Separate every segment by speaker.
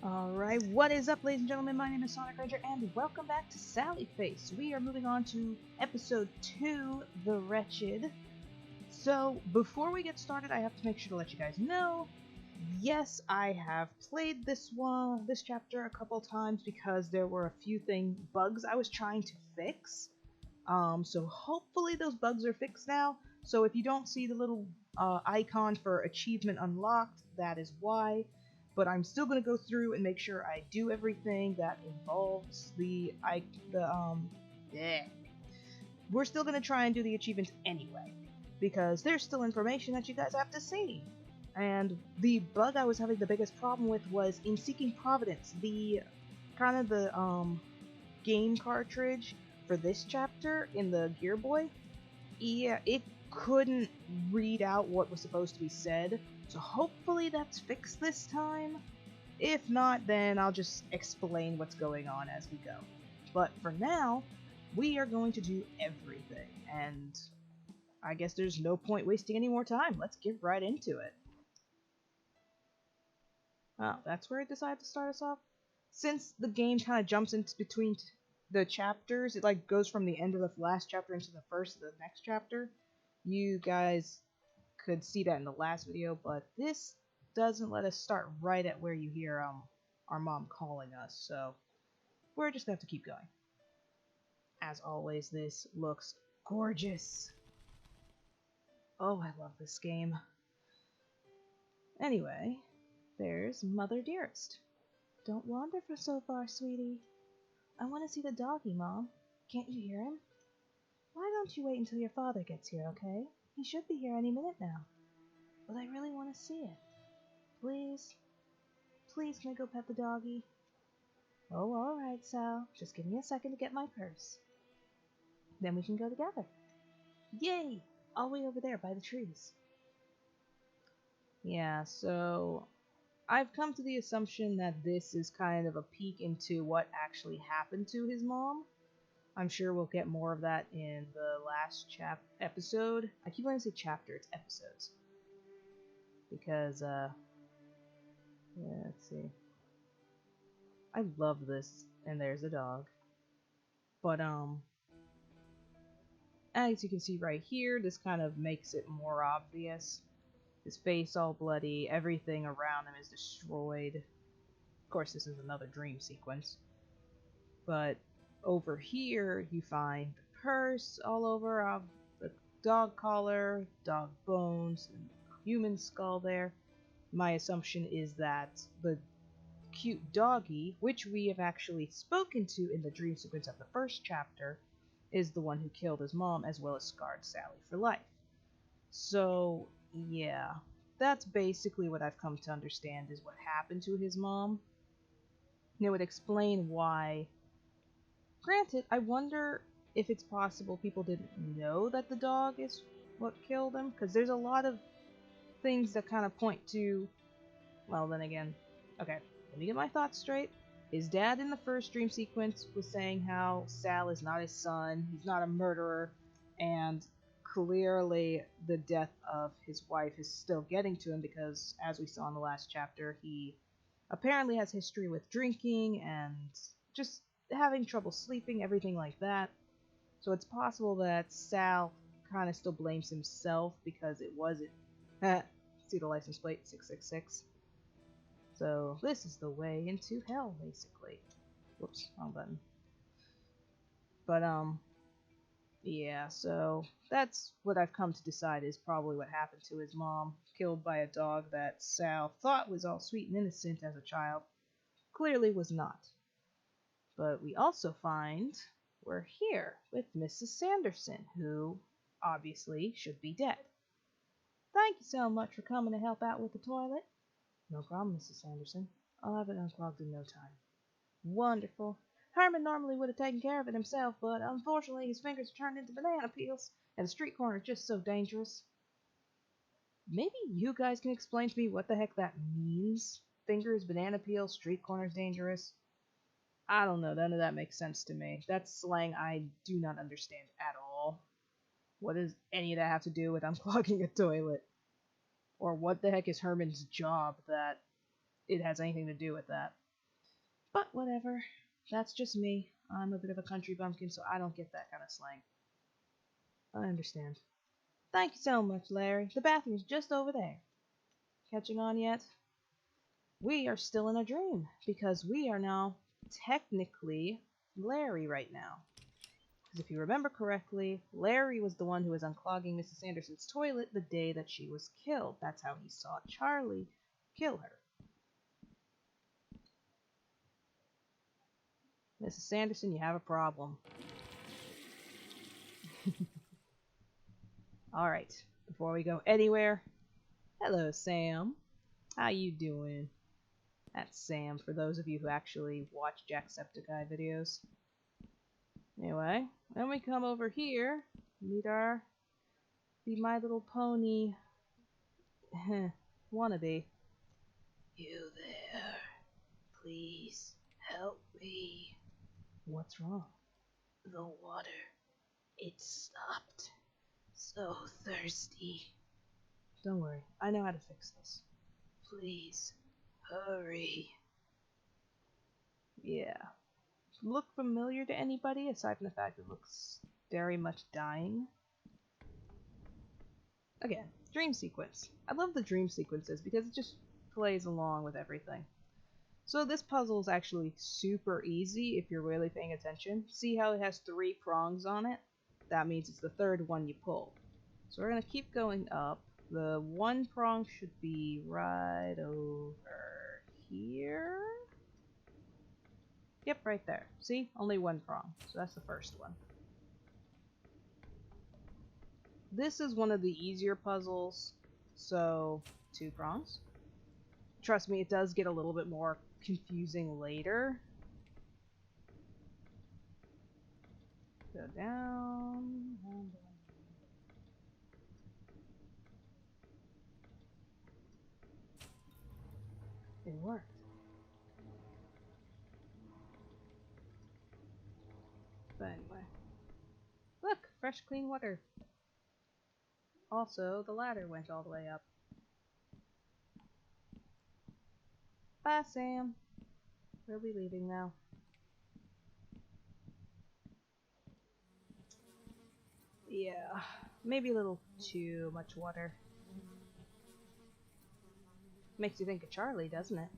Speaker 1: Alright, what is up, ladies and gentlemen? My name is SonicRanger, and welcome back to Sally Face. We are moving on to episode 2, The Wretched. So, before we get started, I have to make sure to let you guys know, yes, I have played this chapter a couple times because there were a few bugs I was trying to fix. So hopefully those bugs are fixed now. So if you don't see the little icon for achievement unlocked, that is why. But I'm still going to go through and make sure I do everything that involves yeah. We're still going to try and do the achievements anyway, because there's still information that you guys have to see. And the bug I was having the biggest problem with was in Seeking Providence, the game cartridge for this chapter in the Gear Boy. Yeah, it couldn't read out what was supposed to be said, so hopefully that's fixed this time. If not, then I'll just explain what's going on as we go. But for now, we are going to do everything, and I guess there's no point wasting any more time. Let's get right into it. Oh, that's where I decided to start us off? Since the game kind of jumps in between the chapters, it like goes from the end of the last chapter into the first of the next chapter. You guys could see that in the last video, but this doesn't let us start right at where you hear our mom calling us, so we're just gonna have to keep going. As always, this looks gorgeous. Oh, I love this game. Anyway, there's Mother Dearest. Don't wander for so far, sweetie. I want to see the doggy, Mom. Can't you hear him? Why don't you wait until your father gets here, okay? He should be here any minute now. But I really want to see it. Please? Please, can I go pet the doggy? Oh, alright, Sal. Just give me a second to get my purse. Then we can go together. Yay! All the way over there by the trees. Yeah, so I've come to the assumption that this is kind of a peek into what actually happened to his mom. I'm sure we'll get more of that in the last episode. I keep wanting to say chapter, it's episodes. Because, yeah, let's see. I love this, and there's a dog. But, as you can see right here, this kind of makes it more obvious. His face all bloody, everything around him is destroyed. Of course, this is another dream sequence. But over here, you find the purse all over of the dog collar, dog bones, and human skull there. My assumption is that the cute doggy, which we have actually spoken to in the dream sequence of the first chapter, is the one who killed his mom as well as scarred Sally for life. So, yeah, that's basically what I've come to understand is what happened to his mom. And it would explain why. Granted, I wonder if it's possible people didn't know that the dog is what killed him, because there's a lot of things that kind of point to, well, then again, okay, let me get my thoughts straight. His dad in the first dream sequence was saying how Sal is not his son, he's not a murderer, and clearly the death of his wife is still getting to him because, as we saw in the last chapter, he apparently has history with drinking and just having trouble sleeping, everything like that. So it's possible that Sal kind of still blames himself because it wasn't. See the license plate, 666. So this is the way into hell, basically. Whoops, wrong button. But, yeah, so that's what I've come to decide is probably what happened to his mom, killed by a dog that Sal thought was all sweet and innocent as a child. Clearly was not. But we also find we're here with Mrs. Sanderson, who obviously should be dead. Thank you so much for coming to help out with the toilet. No problem, Mrs. Sanderson. I'll have it unclogged in no time. Wonderful. Herman normally would have taken care of it himself, but unfortunately his fingers turned into banana peels, and the street corner is just so dangerous. Maybe you guys can explain to me what the heck that means? Fingers, banana peels, street corners dangerous? I don't know, none of that makes sense to me. That's slang I do not understand at all. What does any of that have to do with unclogging a toilet? Or what the heck is Herman's job that it has anything to do with that? But whatever. That's just me. I'm a bit of a country bumpkin, so I don't get that kind of slang. I understand. Thank you so much, Larry. The bathroom's just over there. Catching on yet? We are still in a dream, because we are now technically Larry right now. Because if you remember correctly, Larry was the one who was unclogging Mrs. Sanderson's toilet the day that she was killed. That's how he saw Charlie kill her. Mrs. Sanderson, you have a problem. Alright, before we go anywhere, hello Sam. How you doing? That's Sam, for those of you who actually watch Jacksepticeye videos. Anyway, then we come over here, meet our My Little Pony wannabe. You there, please help me. What's wrong? The water, it stopped. So thirsty. Don't worry, I know how to fix this. Please, hurry. Yeah. Look familiar to anybody, aside from the fact it looks very much dying? Again, dream sequence. I love the dream sequences because it just plays along with everything. So this puzzle is actually super easy if you're really paying attention. See how it has 3 prongs on it? That means it's the 3rd one you pull. So we're going to keep going up. The 1 prong should be right over here. Yep, right there. See? Only 1 prong. So that's the first one. This is one of the easier puzzles. So, 2 prongs. Trust me, it does get a little bit more confusing later. Go down, down, down. It worked. But anyway. Look! Fresh, clean water. Also, the ladder went all the way up. Bye, Sam. We'll be leaving now. Yeah, maybe a little too much water. Makes you think of Charlie, doesn't it?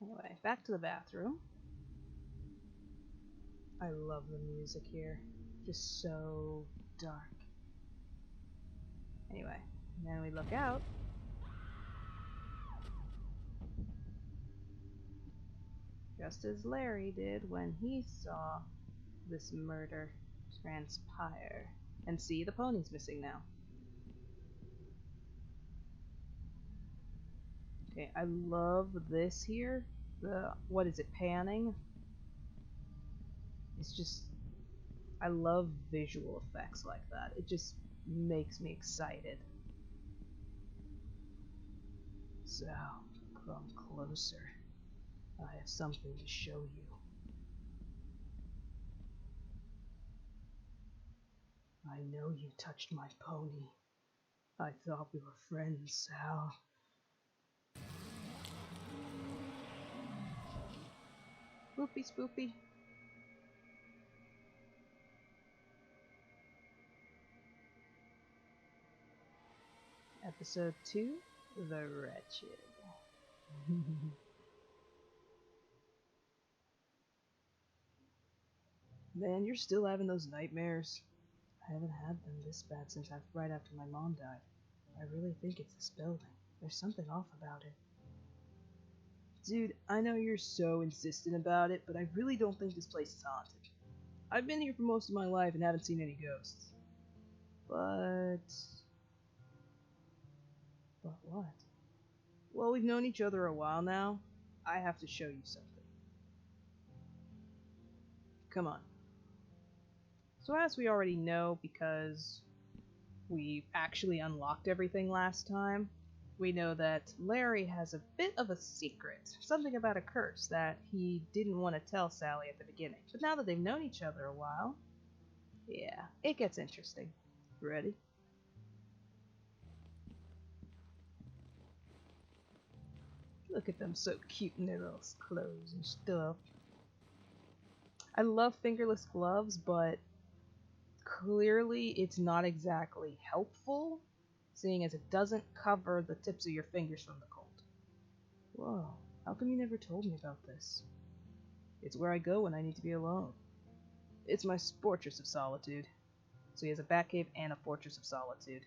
Speaker 1: Anyway, back to the bathroom. I love the music here. Just so dark. Anyway, then we look out. Just as Larry did when he saw this murder transpire. And see, the pony's missing now. Okay, I love this here. The, what is it, panning? It's just, I love visual effects like that. It just makes me excited. So, come closer. I have something to show you. I know you touched my pony. I thought we were friends, Sal. Spoopy spoopy. Episode 2, The Wretched. Man, you're still having those nightmares. I haven't had them this bad since right after my mom died. I really think it's this building. There's something off about it. Dude, I know you're so insistent about it, but I really don't think this place is haunted. I've been here for most of my life and haven't seen any ghosts. But what? Well, we've known each other a while now. I have to show you something. Come on. So as we already know, because we actually unlocked everything last time, we know that Larry has a bit of a secret. Something about a curse that he didn't want to tell Sally at the beginning. But now that they've known each other a while, yeah, it gets interesting. Ready? Look at them, so cute in their little clothes and stuff. I love fingerless gloves, but clearly it's not exactly helpful, seeing as it doesn't cover the tips of your fingers from the cold. Whoa, how come you never told me about this? It's where I go when I need to be alone. It's my fortress of solitude. So he has a Batcave and a fortress of solitude.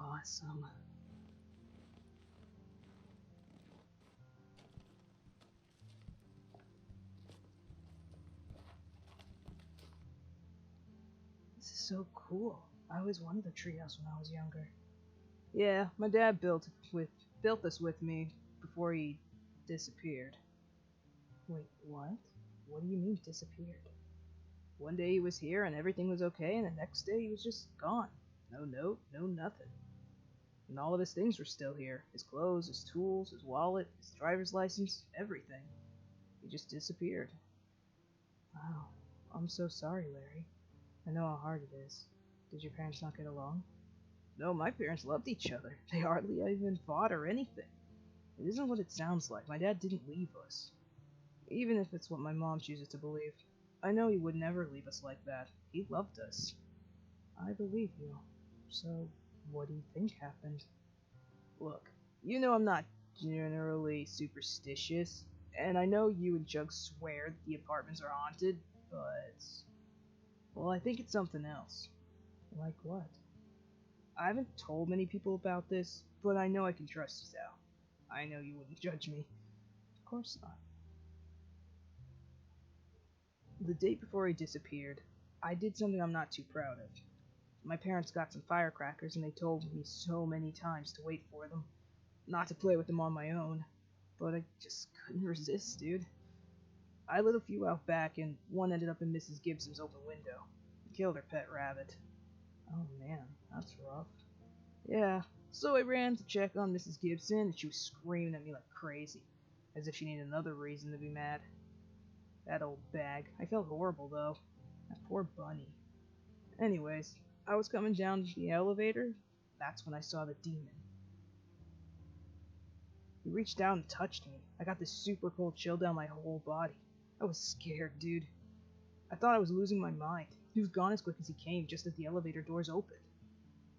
Speaker 1: Awesome. This is so cool. I always wanted a treehouse when I was younger. Yeah, my dad built this with me before he disappeared. Wait, what? What do you mean disappeared? One day he was here and everything was okay, and the next day he was just gone. No note, no nothing. And all of his things were still here. His clothes, his tools, his wallet, his driver's license, everything. He just disappeared. Wow. I'm so sorry, Larry. I know how hard it is. Did your parents not get along? No, my parents loved each other. They hardly even fought or anything. It isn't what it sounds like. My dad didn't leave us. Even if it's what my mom chooses to believe. I know he would never leave us like that. He loved us. I believe you. So, what do you think happened? Look, you know I'm not generally superstitious, and I know you and Jug swear that the apartments are haunted, but... well, I think it's something else. Like what? I haven't told many people about this, but I know I can trust you, Sal. I know you wouldn't judge me. Of course not. The day before he disappeared, I did something I'm not too proud of. My parents got some firecrackers and they told me so many times to wait for them, not to play with them on my own, but I just couldn't resist, dude. I lit a few out back and one ended up in Mrs. Gibson's open window. Killed her pet rabbit. Oh man, that's rough. Yeah, so I ran to check on Mrs. Gibson and she was screaming at me like crazy, as if she needed another reason to be mad. That old bag. I felt horrible though. That poor bunny. Anyways, I was coming down the elevator. That's when I saw the demon. He reached down and touched me. I got this super cold chill down my whole body. I was scared, dude. I thought I was losing my mind. He was gone as quick as he came, just as the elevator doors opened.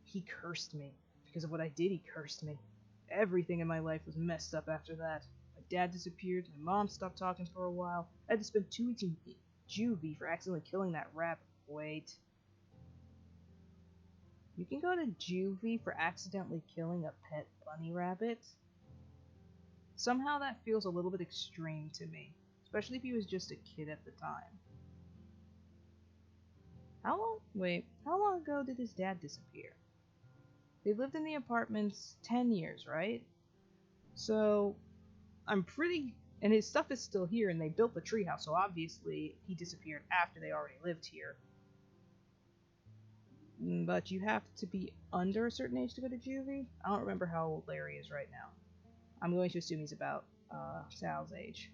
Speaker 1: He cursed me. Because of what I did, he cursed me. Everything in my life was messed up after that. My dad disappeared, my mom stopped talking for a while. I had to spend 2 weeks in juvie for accidentally killing that rabbit. Wait. You can go to juvie for accidentally killing a pet bunny rabbit? Somehow that feels a little bit extreme to me, especially if he was just a kid at the time. How long ago did his dad disappear? They lived in the apartments 10 years, right? So, and his stuff is still here and they built the treehouse, so obviously he disappeared after they already lived here. But you have to be under a certain age to go to juvie? I don't remember how old Larry is right now. I'm going to assume he's about Sal's age.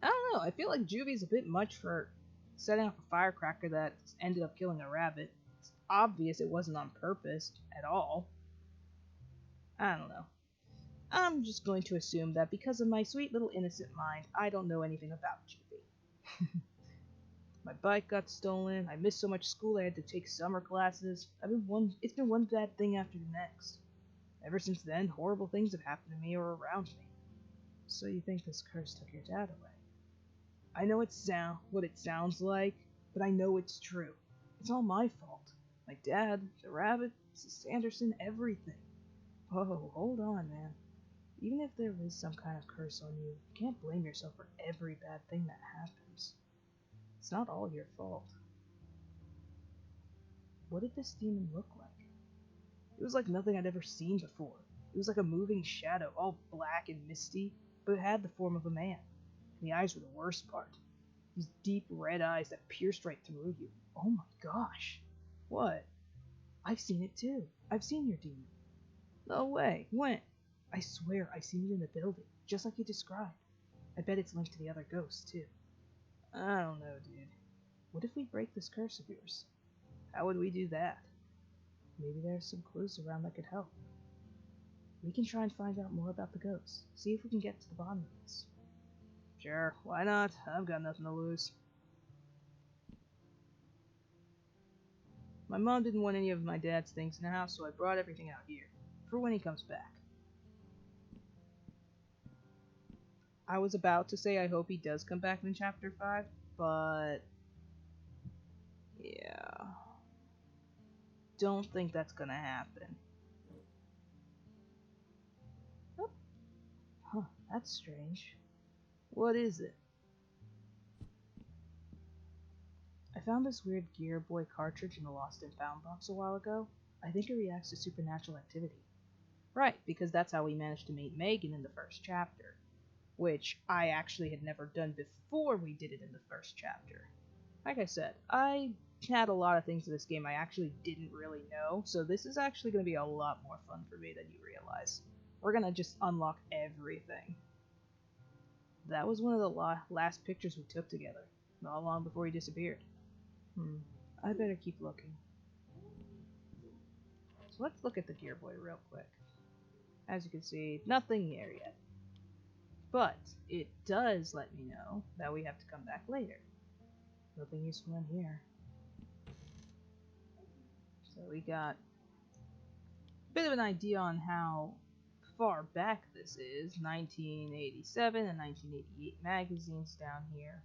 Speaker 1: I don't know, I feel like juvie's a bit much for setting off a firecracker that ended up killing a rabbit. It's obvious it wasn't on purpose at all. I don't know. I'm just going to assume that because of my sweet little innocent mind, I don't know anything about juvie. My bike got stolen, I missed so much school I had to take summer classes. It's been one bad thing after the next. Ever since then, horrible things have happened to me or around me. So you think this curse took your dad away? I know what it sounds like, but I know it's true. It's all my fault. My dad, the rabbit, Mrs. Sanderson, everything. Oh, hold on, man. Even if there is some kind of curse on you, you can't blame yourself for every bad thing that happens. It's not all your fault. What did this demon look like? It was like nothing I'd ever seen before. It was like a moving shadow, all black and misty, but it had the form of a man. And the eyes were the worst part. These deep red eyes that pierced right through you. Oh my gosh. What? I've seen it too. I've seen your demon. No way. When? I swear I've seen it in the building, just like you described. I bet it's linked to the other ghosts too. I don't know, dude. What if we break this curse of yours? How would we do that? Maybe there's some clues around that could help. We can try and find out more about the ghosts. See if we can get to the bottom of this. Sure, why not? I've got nothing to lose. My mom didn't want any of my dad's things in the house, so I brought everything out here, for when he comes back. I was about to say I hope he does come back in Chapter 5, but... yeah... don't think that's gonna happen. Oh. Huh, that's strange. What is it? I found this weird Gear Boy cartridge in the Lost and Found box a while ago. I think it reacts to supernatural activity. Right, because that's how we managed to meet Megan in the first chapter. Which I actually had never done before we did it in the first chapter. Like I said, I had a lot of things in this game I actually didn't really know, so this is actually going to be a lot more fun for me than you realize. We're going to just unlock everything. That was one of the last pictures we took together, not long before he disappeared. I better keep looking. So let's look at the Gear Boy real quick. As you can see, nothing there yet. But it does let me know that we have to come back later. Nothing useful in here. So we got a bit of an idea on how far back this is. 1987 and 1988 magazines down here.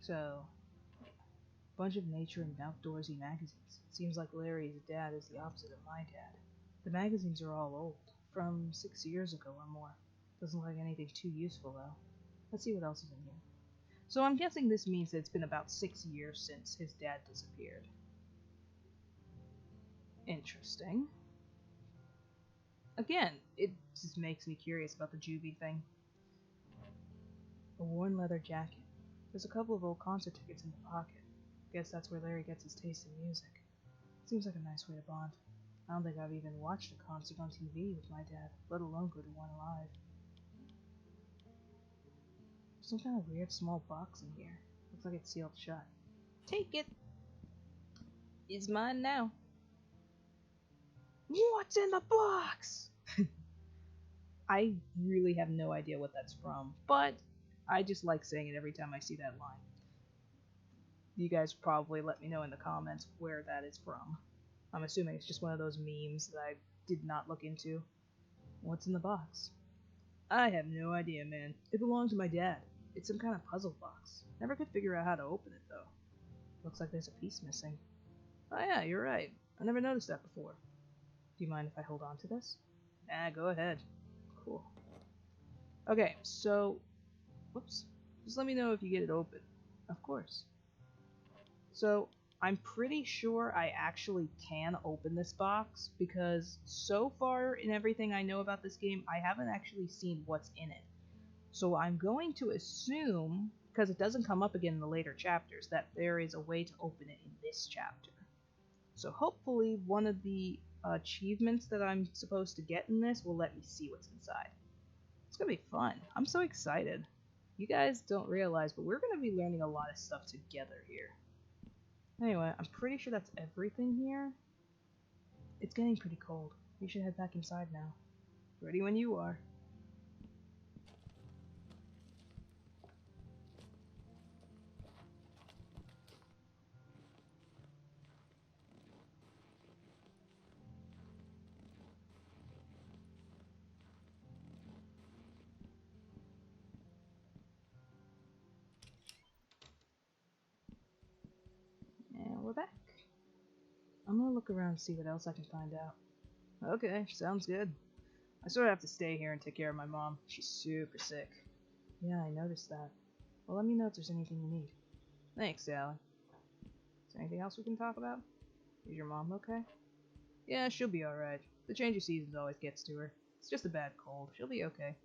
Speaker 1: So, a bunch of nature and outdoorsy magazines. Seems like Larry's dad is the opposite of my dad. The magazines are all old, from 6 years ago or more. Doesn't look like anything too useful though. Let's see what else is in here. So I'm guessing this means that it's been about 6 years since his dad disappeared. Interesting. Again, it just makes me curious about the juvie thing. A worn leather jacket. There's a couple of old concert tickets in the pocket. Guess that's where Larry gets his taste in music. Seems like a nice way to bond. I don't think I've even watched a concert on TV with my dad, let alone go to one live. Some kind of weird small box in here. Looks like it's sealed shut. Take it! It's mine now. What's in the box? I really have no idea what that's from, but I just like saying it every time I see that line. You guys probably let me know in the comments where that is from. I'm assuming it's just one of those memes that I did not look into. What's in the box? I have no idea, man. It belonged to my dad. It's some kind of puzzle box. Never could figure out how to open it, though. Looks like there's a piece missing. Oh yeah, you're right. I never noticed that before. Do you mind if I hold on to this? Nah, go ahead. Cool. Okay, so... whoops. Just let me know if you get it open. Of course. So, I'm pretty sure I actually can open this box, because so far in everything I know about this game, I haven't actually seen what's in it. So I'm going to assume, because it doesn't come up again in the later chapters, that there is a way to open it in this chapter. So hopefully one of the achievements that I'm supposed to get in this will let me see what's inside. It's gonna be fun. I'm so excited. You guys don't realize, but we're gonna be learning a lot of stuff together here. Anyway, I'm pretty sure that's everything here. It's getting pretty cold. We should head back inside now. Ready when you are. And we're back. I'm gonna look around and see what else I can find out. Okay, sounds good. I sort of have to stay here and take care of my mom. She's super sick. Yeah, I noticed that. Well, let me know if there's anything you need. Thanks, Sally. Is there anything else we can talk about? Is your mom okay? Yeah, she'll be alright. The change of seasons always gets to her. It's just a bad cold. She'll be okay.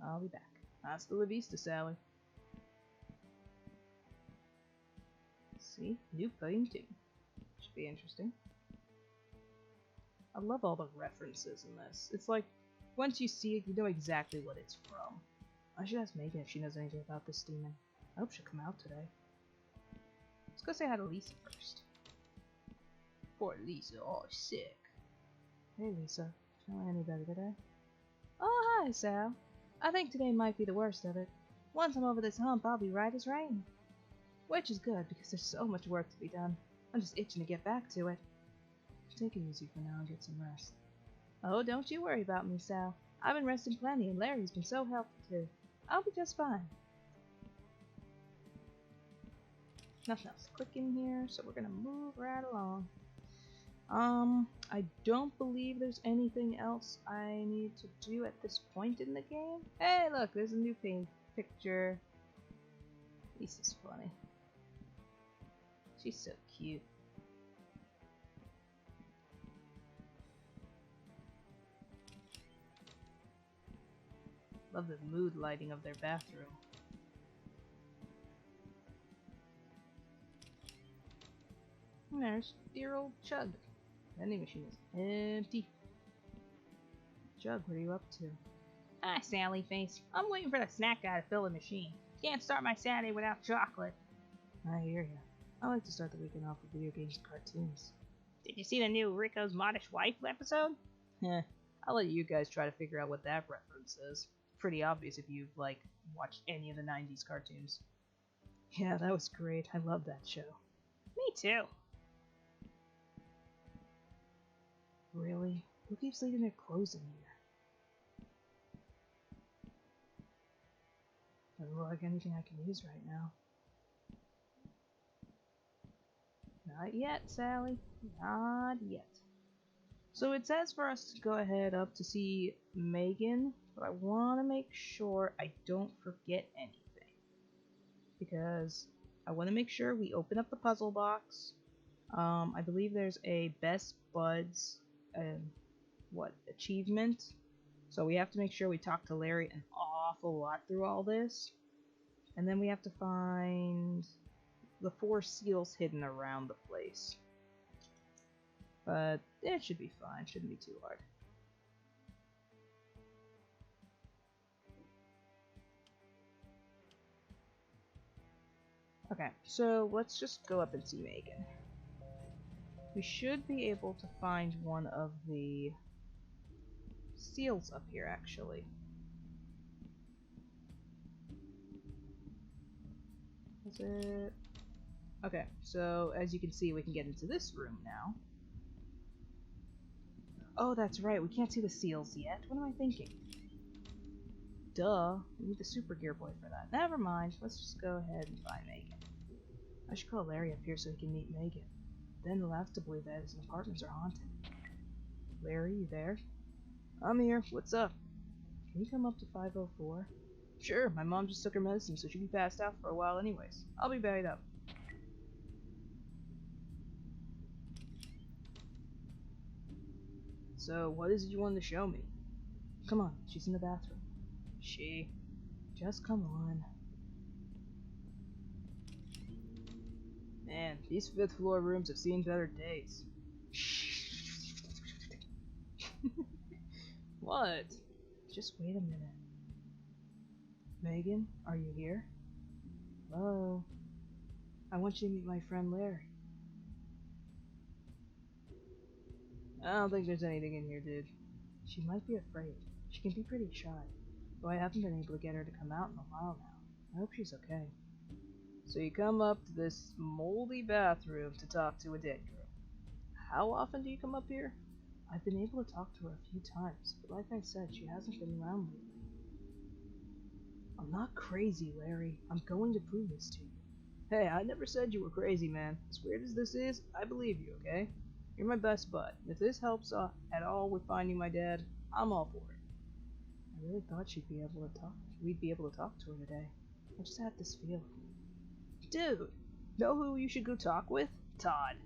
Speaker 1: I'll be back. Hasta la vista, Sally. See? New painting. Should be interesting. I love all the references in this. It's like, once you see it, you know exactly what it's from. I should ask Megan if she knows anything about this demon. I hope she'll come out today. Let's go say hi to Lisa first. Poor Lisa, all sick. Hey Lisa, feeling any better today? Oh, hi Sal. I think today might be the worst of it. Once I'm over this hump, I'll be right as rain. Which is good, because there's so much work to be done. I'm just itching to get back to it. Take it easy for now and get some rest. Oh, don't you worry about me, Sal. I've been resting plenty, and Larry's been so helpful too. I'll be just fine. Nothing else clicking here, so we're gonna move right along. I don't believe there's anything else I need to do at this point in the game. Hey, look, there's a new picture. Lisa's funny. She's so cute. Love the mood lighting of their bathroom. And there's dear old Chug. Vending machine is empty. Chug, what are you up to? Hi, Sally Face. I'm waiting for the snack guy to fill the machine. Can't start my Saturday without chocolate. I hear ya. I like to start the weekend off with video games and cartoons. Did you see the new Rico's Modish Wife episode? Heh. I'll let you guys try to figure out what that reference is. Pretty obvious if you've, like, watched any of the 90s cartoons. Yeah, that was great. I love that show. Me too. Really? Who keeps leaving their clothes in here? Doesn't look like anything I can use right now. Not yet, Sally. Not yet. So it says for us to go ahead up to see Megan, but I want to make sure I don't forget anything. Because I want to make sure we open up the puzzle box. I believe there's a Best Buds achievement. So we have to make sure we talk to Larry an awful lot through all this. And then we have to find the 4 seals hidden around the place. But it should be fine, shouldn't be too hard. Okay, so let's just go up and see Megan. We should be able to find one of the seals up here, actually. Is it? Okay, so as you can see, we can get into this room now. Oh, that's right, we can't see the seals yet. What am I thinking? Duh, we need the super gear boy for that. Never mind, let's just go ahead and find Megan. I should call Larry up here so he can meet Megan. Then he'll have to believe that his apartments are haunted. Larry, you there? I'm here, what's up? Can you come up to 504? Sure, my mom just took her medicine, so she'll be passed out for a while anyways. I'll be right up. So, what is it you wanted to show me? Come on, she's in the bathroom. She? Just come on. Man, these 5th floor rooms have seen better days. What? Just wait a minute. Megan, are you here? Hello? I want you to meet my friend Larry. I don't think there's anything in here, dude. She might be afraid. She can be pretty shy. Though I haven't been able to get her to come out in a while now. I hope she's okay. So you come up to this moldy bathroom to talk to a dead girl. How often do you come up here? I've been able to talk to her a few times, but like I said, she hasn't been around lately. I'm not crazy, Larry. I'm going to prove this to you. Hey, I never said you were crazy, man. As weird as this is, I believe you, okay? You're my best bud. If this helps at all with finding my dad, I'm all for it. I really thought we'd be able to talk to her today. I just had this feeling. Dude, know who you should go talk with? Todd.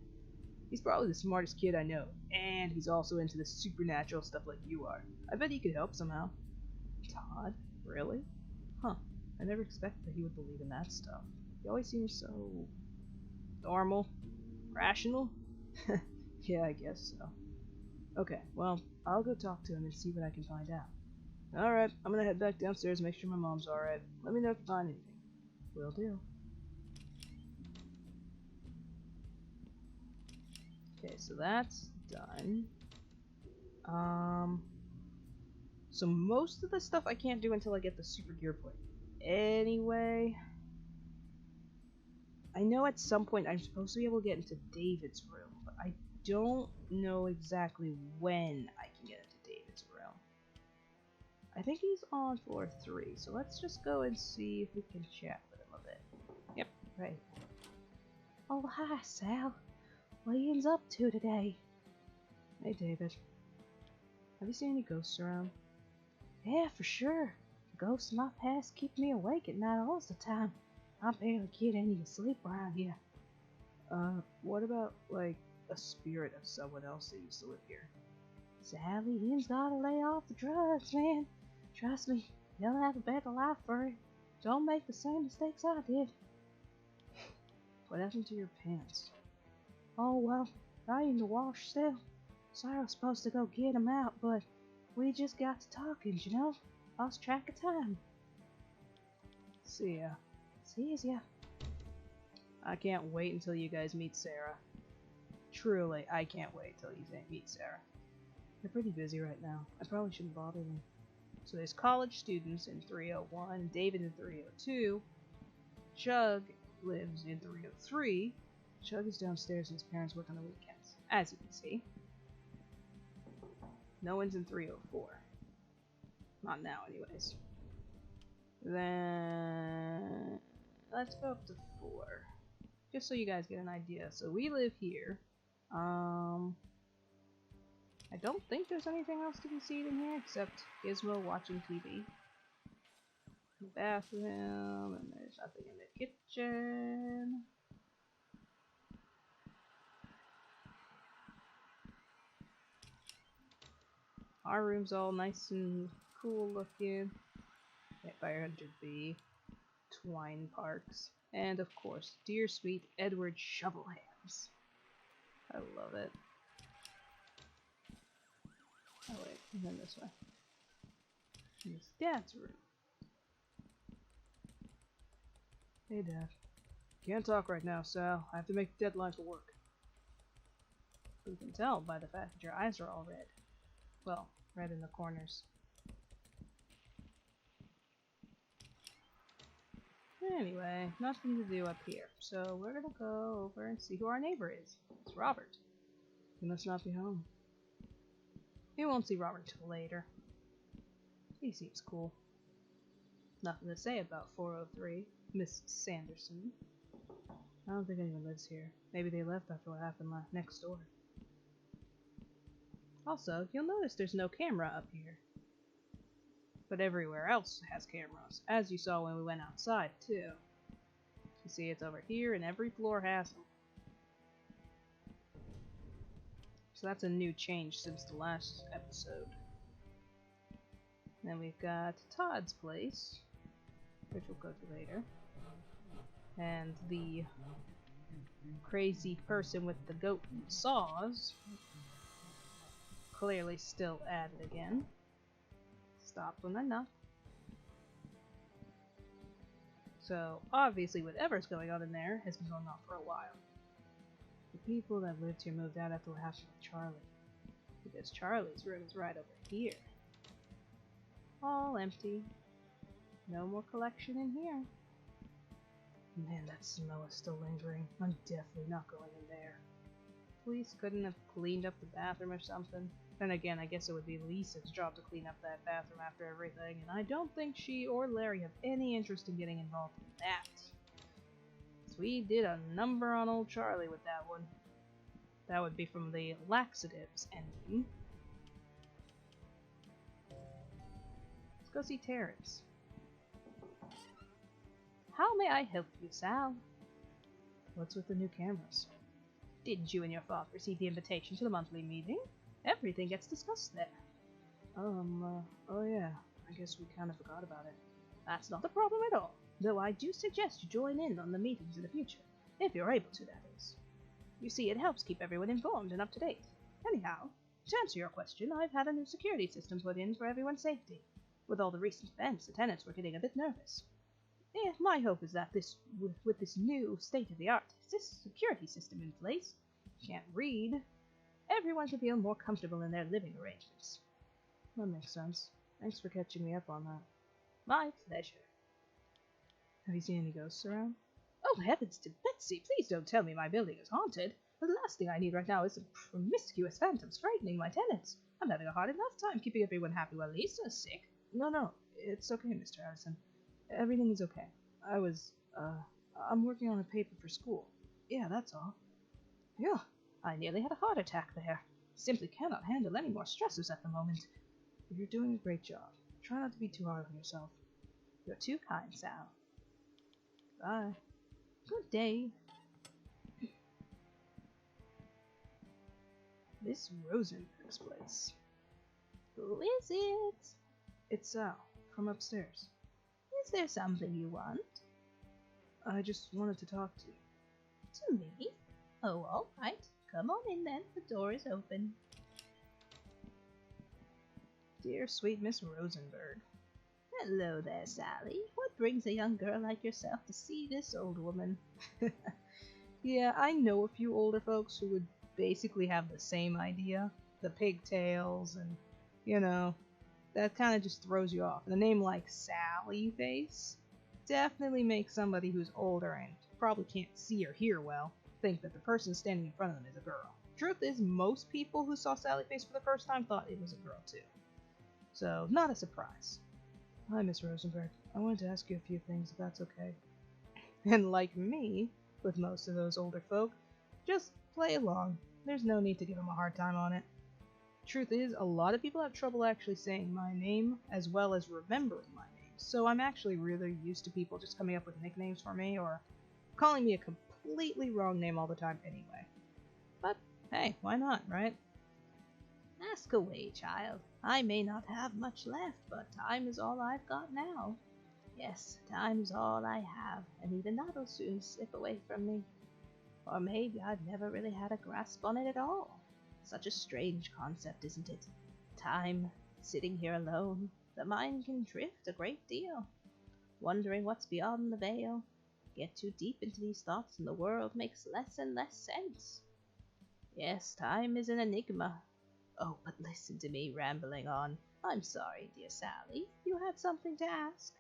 Speaker 1: He's probably the smartest kid I know, and he's also into the supernatural stuff like you are. I bet he could help somehow. Todd? Really? Huh. I never expected that he would believe in that stuff. He always seems so... normal? Rational? Yeah, I guess so. Okay, well, I'll go talk to him and see what I can find out. Alright, I'm gonna head back downstairs and make sure my mom's alright. Let me know if you find anything. Will do. Okay, so that's done. So most of the stuff I can't do until I get the super gear point. Anyway, I know at some point I'm supposed to be able to get into David's room, but I don't know exactly when I can get into David's room. I think he's on floor 3, so let's just go and see if we can chat with him a bit. Yep, right. Oh, hi, Sal. What are you up to today? Hey, David. Have you seen any ghosts around? Yeah, for sure. The ghosts in my past keep me awake at night all the time. I barely get any sleep around here. What about, like, a spirit of someone else that used to live here? Sally, you've gotta lay off the drugs, man. Trust me, you'll have a better life for it. Don't make the same mistakes I did. What happened to your pants? Oh, well, they're in the wash still. Sarah's supposed to go get them out, but we just got to talking, you know? Lost track of time. See ya. Sees ya. I can't wait until you guys meet Sarah. Truly, I can't wait till you meet Sarah. They're pretty busy right now. I probably shouldn't bother them. So there's college students in 301, David in 302, Chug lives in 303. Chug is downstairs and his parents work on the weekends, as you can see. No one's in 304. Not now, anyways. Then let's go up to 4. Just so you guys get an idea. So we live here. I don't think there's anything else to be seen in here except Gizmo watching TV. The bathroom, and there's nothing in the kitchen. Our room's all nice and cool looking. Fire Hunter B, Twine Parks, and of course, dear sweet Edward Shovelhands. I love it. Oh wait, and then this way. His dad's room. Hey Dad. Can't talk right now, Sal. I have to make the deadline for work. You can tell by the fact that your eyes are all red. Well, red in the corners. Anyway, nothing to do up here, so we're gonna go over and see who our neighbor is. It's Robert. He must not be home. We won't see Robert until later. He seems cool. Nothing to say about 403, Miss Sanderson. I don't think anyone lives here. Maybe they left after what happened next door. Also, you'll notice there's no camera up here. But everywhere else has cameras, as you saw when we went outside, too. You see it's over here, and every floor has them. So that's a new change since the last episode. Then we've got Todd's place, which we'll go to later. And the crazy person with the goat and saws, clearly still at it again. Stopped when enough. So, obviously whatever's going on in there has been going on for a while. The people that lived here moved out after what happened with Charlie. Because Charlie's room is right over here. All empty. No more collection in here. Man, that smell is still lingering. I'm definitely not going in there. Police couldn't have cleaned up the bathroom or something. Then again, I guess it would be Lisa's job to clean up that bathroom after everything, and I don't think she or Larry have any interest in getting involved in that. So we did a number on old Charlie with that one. That would be from the laxatives ending. Let's go see Terrence. How may I help you, Sal? What's with the new cameras? Did you and your father receive the invitation to the monthly meeting? Everything gets discussed there. Oh yeah, I guess we kind of forgot about it. That's not a problem at all, though I do suggest you join in on the meetings in the future, if you're able to, that is. You see, it helps keep everyone informed and up to date. Anyhow, to answer your question, I've had a new security system put in for everyone's safety. With all the recent events, the tenants were getting a bit nervous. My hope is that with this new state-of-the-art security system in place, can't read, everyone should feel more comfortable in their living arrangements. That makes sense. Thanks for catching me up on that. My pleasure. Have you seen any ghosts around? Oh, heavens to Betsy, please don't tell me my building is haunted. The last thing I need right now is some promiscuous phantoms frightening my tenants. I'm having a hard enough time keeping everyone happy while Lisa's sick. No, it's okay, Mr. Addison. Everything is okay. I'm working on a paper for school. Yeah, that's all. Yeah, I nearly had a heart attack there. Simply cannot handle any more stressors at the moment. You're doing a great job. Try not to be too hard on yourself. You're too kind, Sal. Bye. Good day. Miss Rosenberg's place. Who is it? It's Sal, from upstairs. Is there something you want? I just wanted to talk to you. To me? Oh, all right. Come on in then. The door is open. Dear sweet Miss Rosenberg. Hello there, Sally. What brings a young girl like yourself to see this old woman? Yeah, I know a few older folks who would basically have the same idea. The pigtails and, that kind of just throws you off. And a name like Sally Face definitely makes somebody who's older and probably can't see or hear well think that the person standing in front of them is a girl. Truth is, most people who saw Sally Face for the first time thought it was a girl too. So, not a surprise. Hi, Miss Rosenberg. I wanted to ask you a few things, if that's okay. And like me, with most of those older folk, just play along. There's no need to give them a hard time on it. Truth is, a lot of people have trouble actually saying my name, as well as remembering my name. So I'm actually really used to people just coming up with nicknames for me, or calling me a completely wrong name all the time anyway. But, hey, why not, right? Ask away, child. I may not have much left, but time is all I've got now. Yes, time's all I have, and even that'll soon slip away from me. Or maybe I've never really had a grasp on it at all. Such a strange concept, isn't it? Time, sitting here alone, the mind can drift a great deal, wondering what's beyond the veil. Get too deep into these thoughts and the world makes less and less sense. Yes, time is an enigma. Oh, but listen to me rambling on. I'm sorry, dear Sally. You had something to ask.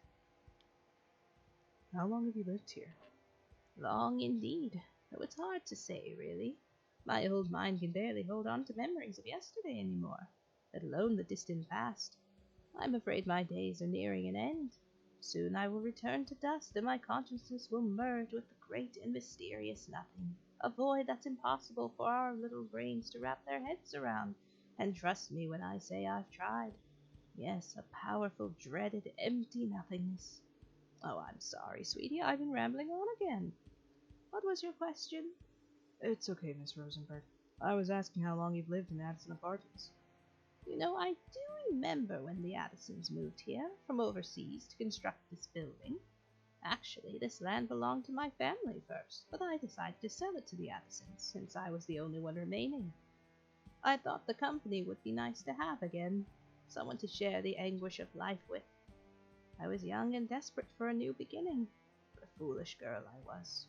Speaker 1: How long have you lived here? Long indeed, though it's hard to say, really. My old mind can barely hold on to memories of yesterday anymore, let alone the distant past. I'm afraid my days are nearing an end. Soon I will return to dust, and my consciousness will merge with the great and mysterious nothing, a void that's impossible for our little brains to wrap their heads around. And trust me when I say I've tried. Yes, a powerful, dreaded, empty nothingness. Oh, I'm sorry, sweetie, I've been rambling on again. What was your question? It's okay, Miss Rosenberg. I was asking how long you've lived in Addison Apartments. I do remember when the Addisons moved here from overseas to construct this building. Actually, this land belonged to my family first, but I decided to sell it to the Addisons, since I was the only one remaining. I thought the company would be nice to have again, someone to share the anguish of life with. I was young and desperate for a new beginning. What a foolish girl I was.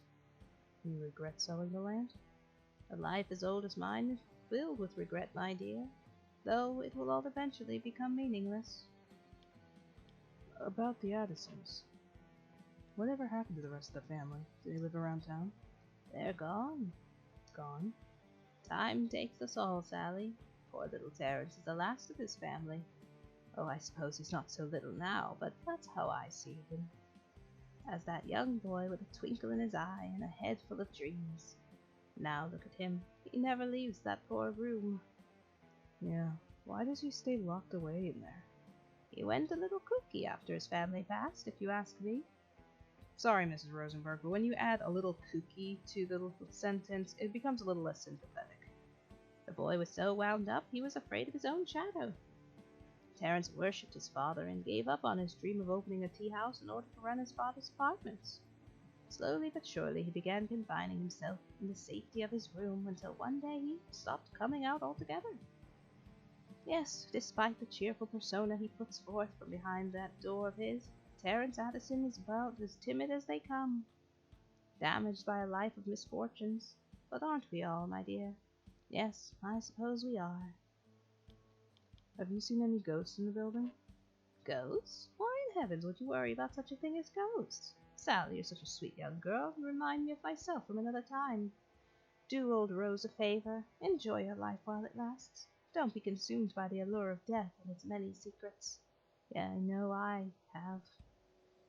Speaker 1: You regret selling the land? A life as old as mine is filled with regret, my dear, though it will all eventually become meaningless. About the Addisons. Whatever happened to the rest of the family? Do they live around town? They're gone. Gone? Time takes us all, Sally. Poor little Terence is the last of his family. Oh, I suppose he's not so little now, but that's how I see him. As that young boy with a twinkle in his eye and a head full of dreams. Now look at him. He never leaves that poor room. Yeah, why does he stay locked away in there? He went a little kooky after his family passed, if you ask me. Sorry, Mrs. Rosenberg, but when you add a little kooky to the little sentence, it becomes a little less sympathetic. The boy was so wound up, he was afraid of his own shadow. Terence worshipped his father and gave up on his dream of opening a tea house in order to run his father's apartments. Slowly but surely he began confining himself in the safety of his room until one day he stopped coming out altogether. Yes, despite the cheerful persona he puts forth from behind that door of his, Terence Addison is about as timid as they come. Damaged by a life of misfortunes, but aren't we all, my dear? Yes, I suppose we are. Have you seen any ghosts in the building? Ghosts? Why in heavens would you worry about such a thing as ghosts? Sally, you're such a sweet young girl. You remind me of myself from another time. Do old Rose a favor. Enjoy your life while it lasts. Don't be consumed by the allure of death and its many secrets. Yeah, I know I have.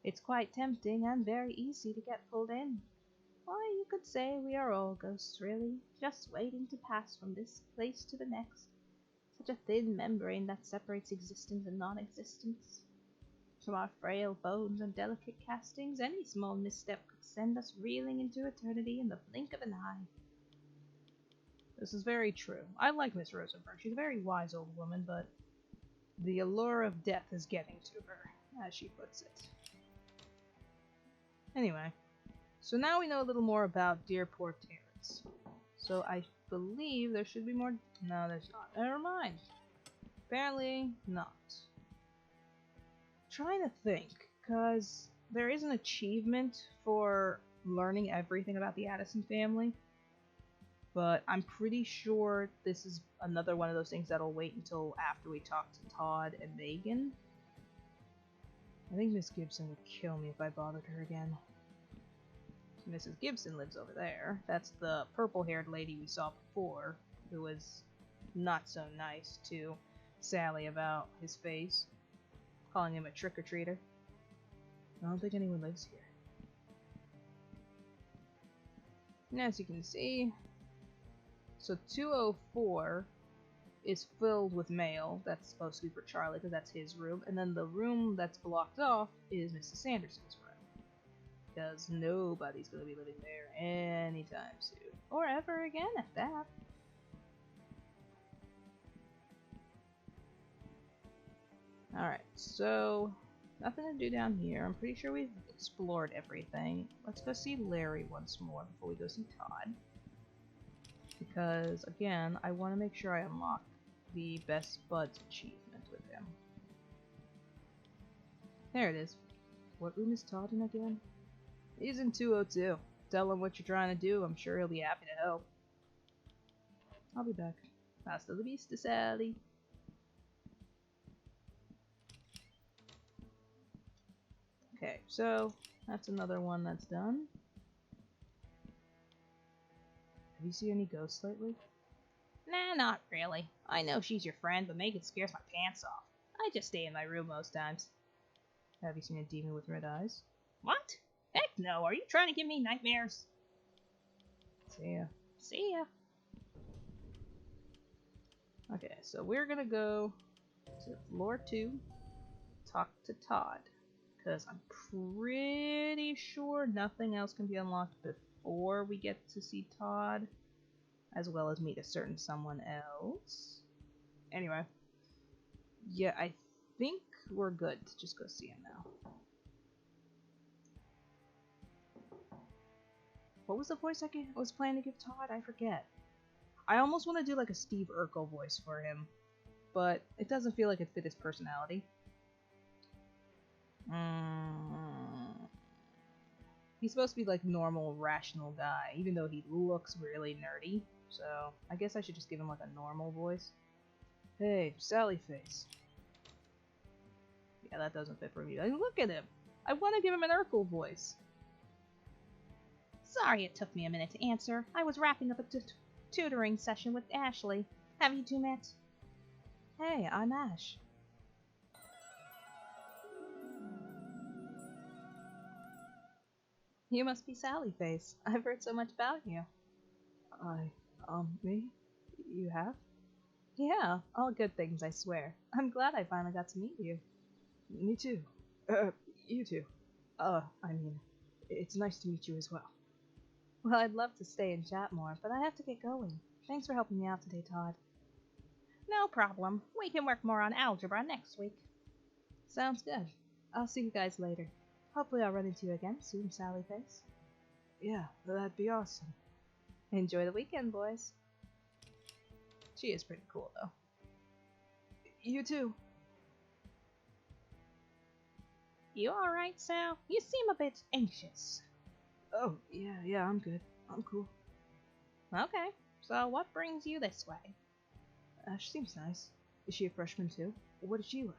Speaker 1: It's quite tempting and very easy to get pulled in. Why, you could say we are all ghosts, really, just waiting to pass from this place to the next. Such a thin membrane that separates existence and non-existence. From our frail bones and delicate castings, any small misstep could send us reeling into eternity in the blink of an eye. This is very true. I like Miss Rosenberg. She's a very wise old woman, but the allure of death is getting to her, as she puts it. Anyway, so now we know a little more about Deerport Terrace. So I believe there should be more. No, there's not. Never mind. Apparently not. Trying to think, because there is an achievement for learning everything about the Addison family, but I'm pretty sure this is another one of those things that'll wait until after we talk to Todd and Megan. I think Miss Gibson would kill me if I bothered her again. Mrs. Gibson lives over there. That's the purple-haired lady we saw before, who was not so nice to Sally about his face, calling him a trick-or-treater. I don't think anyone lives here. And as you can see, so 204 is filled with mail. That's supposed to be for Charlie, because that's his room. And then the room that's blocked off is Mrs. Sanderson's room. Because nobody's going to be living there anytime soon. Or ever again, at that. Alright, so nothing to do down here. I'm pretty sure we've explored everything. Let's go see Larry once more before we go see Todd. Because, again, I want to make sure I unlock the Best Buds achievement with him. There it is. What room is Todd in again? He's in 202. Tell him what you're trying to do. I'm sure he'll be happy to help. I'll be back. Hasta la vista, Sally. Okay, so that's another one that's done. Have you seen any ghosts lately? Nah, not really. I know she's your friend, but Megan scares my pants off. I just stay in my room most times. Have you seen a demon with red eyes? What? Heck no, are you trying to give me nightmares? See ya. See ya. Okay, so we're gonna go to floor 2, talk to Todd. Because I'm pretty sure nothing else can be unlocked before we get to see Todd, as well as meet a certain someone else. Anyway, yeah, I think we're good to just go see him now. What was the voice I was planning to give Todd? I forget. I almost want to do like a Steve Urkel voice for him, but it doesn't feel like it fit his personality. He's supposed to be like normal, rational guy, even though he looks really nerdy. So I guess I should just give him like a normal voice. Hey, Sally face. Yeah, that doesn't fit for me. I mean, look at him. I want to give him an Urkel voice. Sorry it took me a minute to answer. I was wrapping up a tutoring session with Ashley. Have you two met? Hey, I'm Ash. You must be Sally Face. I've heard so much about you. Me? You have? Yeah, all good things, I swear. I'm glad I finally got to meet you. Me too. You too. It's nice to meet you as well. Well, I'd love to stay and chat more, but I have to get going. Thanks for helping me out today, Todd. No problem. We can work more on algebra next week. Sounds good. I'll see you guys later. Hopefully I'll run into you again soon, Sally Face. Yeah, that'd be awesome. Enjoy the weekend, boys. She is pretty cool, though. You too. You alright, Sal? You seem a bit anxious. Oh, yeah, I'm good. I'm cool. Okay. So what brings you this way?
Speaker 2: Ash seems nice. Is she a freshman too? What is she like?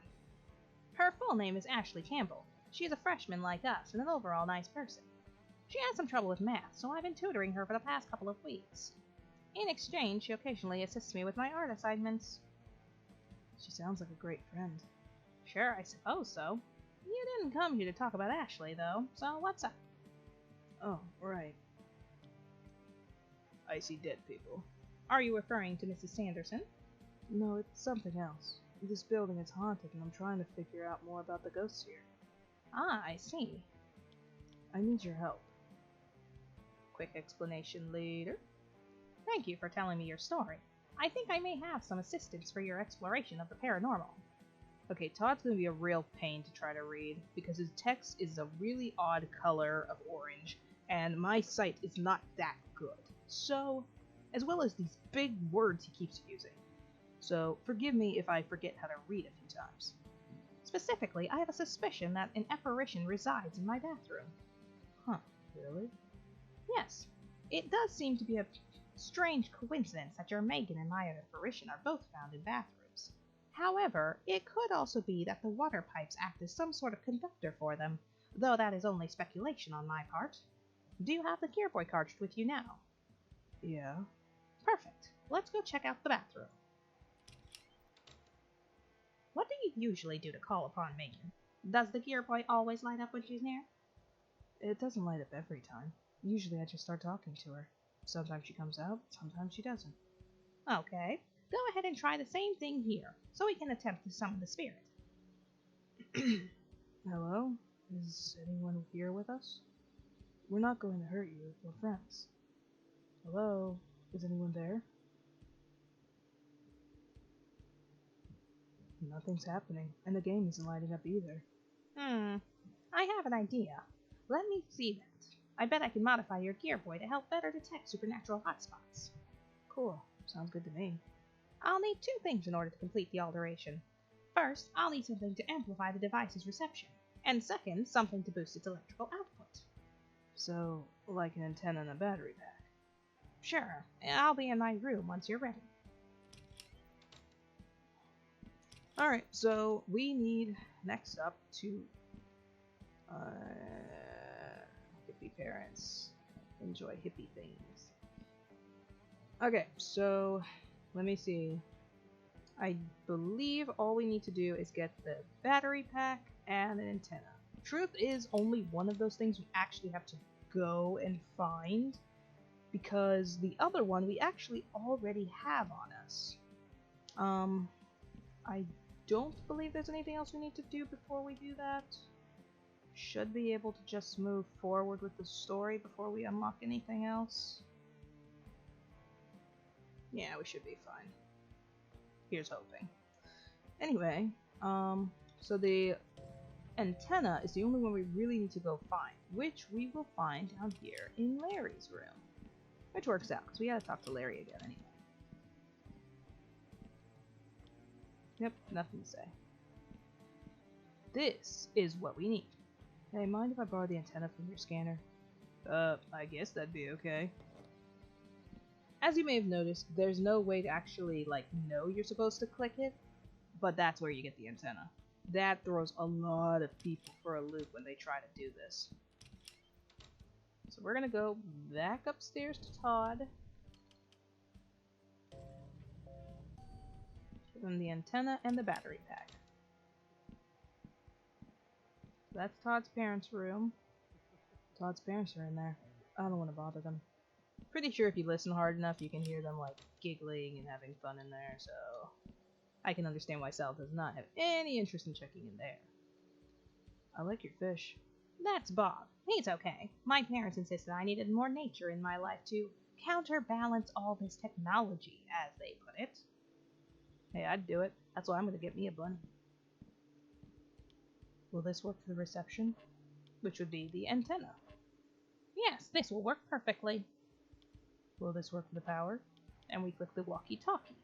Speaker 1: Her full name is Ashley Campbell. She is a freshman like us and an overall nice person. She has some trouble with math, so I've been tutoring her for the past couple of weeks. In exchange, she occasionally assists me with my art assignments.
Speaker 2: She sounds like a great friend.
Speaker 1: Sure, I suppose so. You didn't come here to talk about Ashley, though, so what's up?
Speaker 2: Oh, right. I see dead people.
Speaker 1: Are you referring to Mrs. Sanderson?
Speaker 2: No, it's something else. This building is haunted, and I'm trying to figure out more about the ghosts here.
Speaker 1: Ah, I see.
Speaker 2: I need your help.
Speaker 1: Quick explanation later. Thank you for telling me your story. I think I may have some assistance for your exploration of the paranormal.
Speaker 2: Okay, Todd's gonna be a real pain to try to read, because his text is a really odd color of orange, and my sight is not that good. So, as well as these big words he keeps using. So, forgive me if I forget how to read a few times.
Speaker 1: Specifically, I have a suspicion that an apparition resides in my bathroom.
Speaker 2: Huh, really?
Speaker 1: Yes. It does seem to be a strange coincidence that your Megan and my apparition are both found in bathrooms. However, it could also be that the water pipes act as some sort of conductor for them, though that is only speculation on my part. Do you have the Gear Boy cartridge with you now?
Speaker 2: Yeah.
Speaker 1: Perfect. Let's go check out the bathroom. What do you usually do to call upon Megan? Does the Gear Boy always light up when she's near?
Speaker 2: It doesn't light up every time. Usually I just start talking to her. Sometimes she comes out, sometimes she doesn't.
Speaker 1: Okay, go ahead and try the same thing here, so we can attempt to summon the spirit.
Speaker 2: Hello? Is anyone here with us? We're not going to hurt you, we're friends. Hello? Is anyone there? Nothing's happening, and the game isn't lighting up either.
Speaker 1: I have an idea. Let me see that. I bet I can modify your Gear Boy to help better detect supernatural hotspots.
Speaker 2: Cool. Sounds good to me.
Speaker 1: I'll need two things in order to complete the alteration. First, I'll need something to amplify the device's reception, and second, something to boost its electrical output.
Speaker 2: So, like an antenna and a battery pack?
Speaker 1: Sure, I'll be in my room once you're ready.
Speaker 2: Alright, so we need, next up, to hippie parents enjoy hippie things. Okay, so let me see. I believe all we need to do is get the battery pack and an antenna. Truth is, only one of those things we actually have to go and find, because the other one we actually already have on us. I don't believe there's anything else we need to do before we do that. Should be able to just move forward with the story before we unlock anything else. Yeah, we should be fine. Here's hoping. Anyway, so the antenna is the only one we really need to go find, which we will find down here in Larry's room. Which works out, because we gotta talk to Larry again anyway. Yep, nothing to say. This is what we need. Hey, mind if I borrow the antenna from your scanner? I guess that'd be okay. As you may have noticed, there's no way to actually, know you're supposed to click it, but that's where you get the antenna. That throws a lot of people for a loop when they try to do this. So we're gonna go back upstairs to Todd. Give him the antenna and the battery pack. That's Todd's parents' room. Todd's parents are in there. I don't want to bother them. Pretty sure if you listen hard enough, you can hear them, giggling and having fun in there, so I can understand why Sal does not have any interest in checking in there. I like your fish. That's Bob. He's okay. My parents insisted I needed more nature in my life to counterbalance all this technology, as they put it. Hey, I'd do it. That's why I'm gonna get me a bunny. Will this work for the reception? Which would be the antenna. Yes, this will work perfectly. Will this work for the power? And we click the walkie-talkie.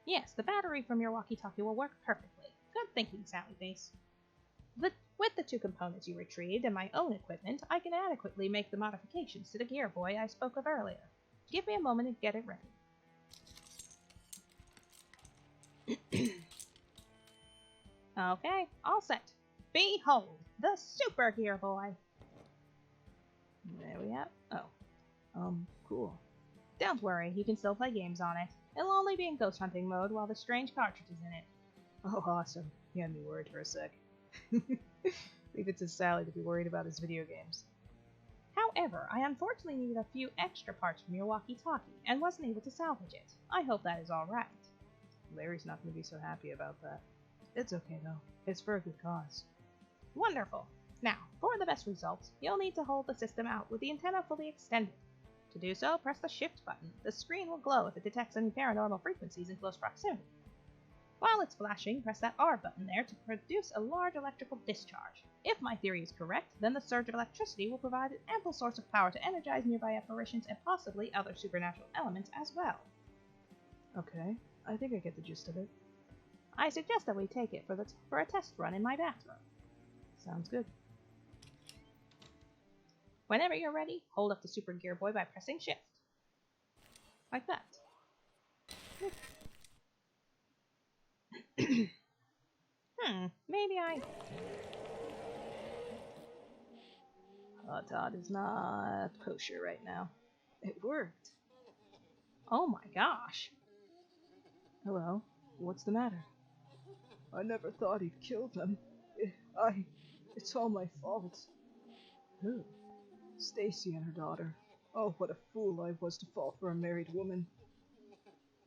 Speaker 2: Yes, the battery from your walkie-talkie will work perfectly. Good thinking, Sally Face. With the two components you retrieved and my own equipment, I can adequately make the modifications to the Gear Boy I spoke of earlier. Give me a moment to get it ready.
Speaker 1: Okay, all set. Behold, the Super Gear Boy! There we have. Oh. Cool. Don't worry, you can still play games on it. It'll only be in ghost hunting mode while the strange cartridge is in it.
Speaker 2: Oh, awesome. You had me worried for a sec. Leave it to Sally to be worried about his video games.
Speaker 1: However, I unfortunately needed a few extra parts from your walkie-talkie and wasn't able to salvage it. I hope that is alright.
Speaker 2: Larry's not going to be so happy about that. It's okay, though. It's for a good cause.
Speaker 1: Wonderful. Now, for the best results, you'll need to hold the system out with the antenna fully extended. To do so, press the Shift button. The screen will glow if it detects any paranormal frequencies in close proximity. While it's flashing, press that R button there to produce a large electrical discharge. If my theory is correct, then the surge of electricity will provide an ample source of power to energize nearby apparitions and possibly other supernatural elements as well.
Speaker 2: Okay, I think I get the gist of it.
Speaker 1: I suggest that we take it for a test run in my bathroom.
Speaker 2: Sounds good.
Speaker 1: Whenever you're ready, hold up the Super Gear Boy by pressing Shift. Like that. Maybe I...
Speaker 2: Todd is not kosher right now. It worked.
Speaker 1: Oh my gosh.
Speaker 2: Hello, what's the matter? I never thought he'd kill them. It's all my fault. Who? Stacy and her daughter. Oh, what a fool I was to fall for a married woman.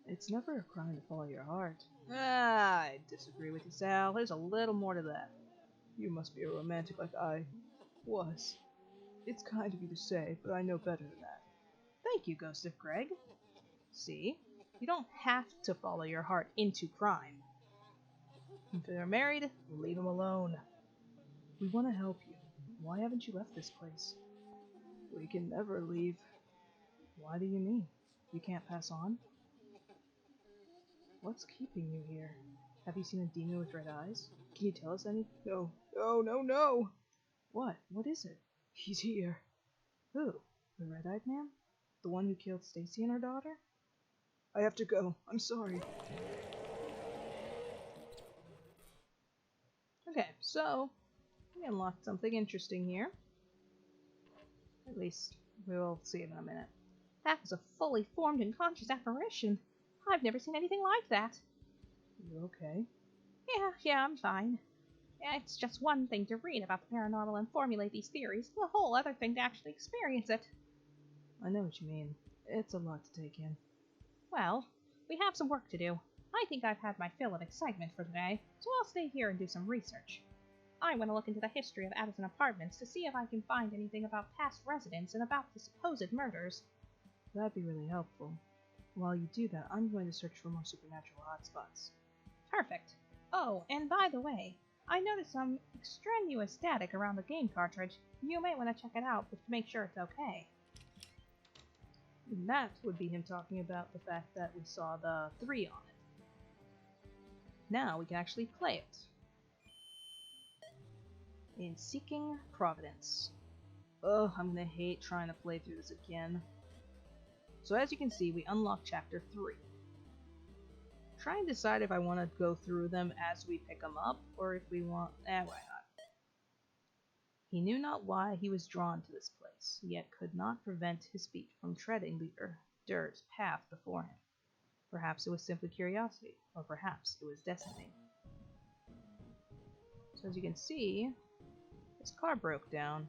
Speaker 2: It's never a crime to follow your heart.
Speaker 1: I disagree with you, Sal. There's a little more to that.
Speaker 2: You must be a romantic like I was. It's kind of you to say, but I know better than that.
Speaker 1: Thank you, Ghost of Greg. See? You don't have to follow your heart into crime. If they're married, leave them alone.
Speaker 2: We want to help you. Why haven't you left this place? We can never leave. Why do you mean? You can't pass on? What's keeping you here? Have you seen a demon with red eyes? Can you tell us any? No. What? What is it? He's here. Who? The red-eyed man? The one who killed Stacy and her daughter? I have to go. I'm sorry.
Speaker 1: Okay, so we unlocked something interesting here. At least we'll see it in a minute. That was a fully formed and conscious apparition. I've never seen anything like that.
Speaker 2: You okay?
Speaker 1: Yeah, I'm fine. It's just one thing to read about the paranormal and formulate these theories, and a whole other thing to actually experience it.
Speaker 2: I know what you mean. It's a lot to take in.
Speaker 1: Well, we have some work to do. I think I've had my fill of excitement for today, so I'll stay here and do some research. I want to look into the history of Addison Apartments to see if I can find anything about past residents and about the supposed murders.
Speaker 2: That'd be really helpful. While you do that, I'm going to search for more supernatural hotspots.
Speaker 1: Perfect. Oh, and by the way, I noticed some extraneous static around the game cartridge. You may want to check it out to make sure it's okay.
Speaker 2: And that would be him talking about the fact that we saw the 3 on it.
Speaker 1: Now we can actually play it. In Seeking Providence.
Speaker 2: Ugh, I'm gonna hate trying to play through this again. So as you can see, we unlocked Chapter 3. Try and decide if I want to go through them as we pick them up, or if we want... why not? He knew not why he was drawn to this place, yet could not prevent his feet from treading the dirt path before him. Perhaps it was simply curiosity, or perhaps it was destiny. So as you can see, this car broke down.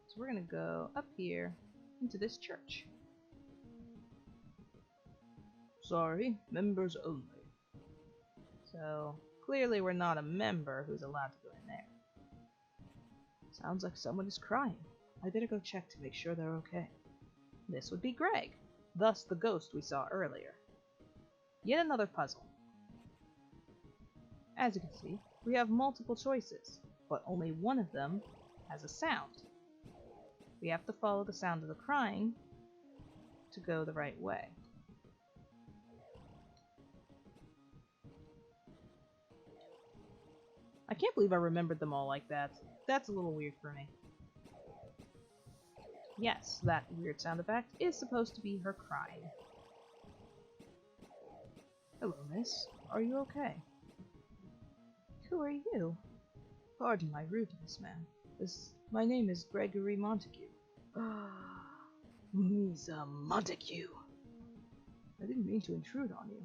Speaker 2: So we're going to go up here into this church. Sorry, members only. So, clearly we're not a member who's allowed to go in there. Sounds like someone is crying. I better go check to make sure they're okay. This would be Greg, thus the ghost we saw earlier. Yet another puzzle. As you can see, we have multiple choices, but only one of them has a sound. We have to follow the sound of the crying to go the right way. I can't believe I remembered them all like that. That's a little weird for me. Yes, that weird sound effect is supposed to be her crying. Hello, miss. Are you okay? Who are you? Pardon my rudeness, ma'am. My name is Gregory Montague. He's a Montague. I didn't mean to intrude on you.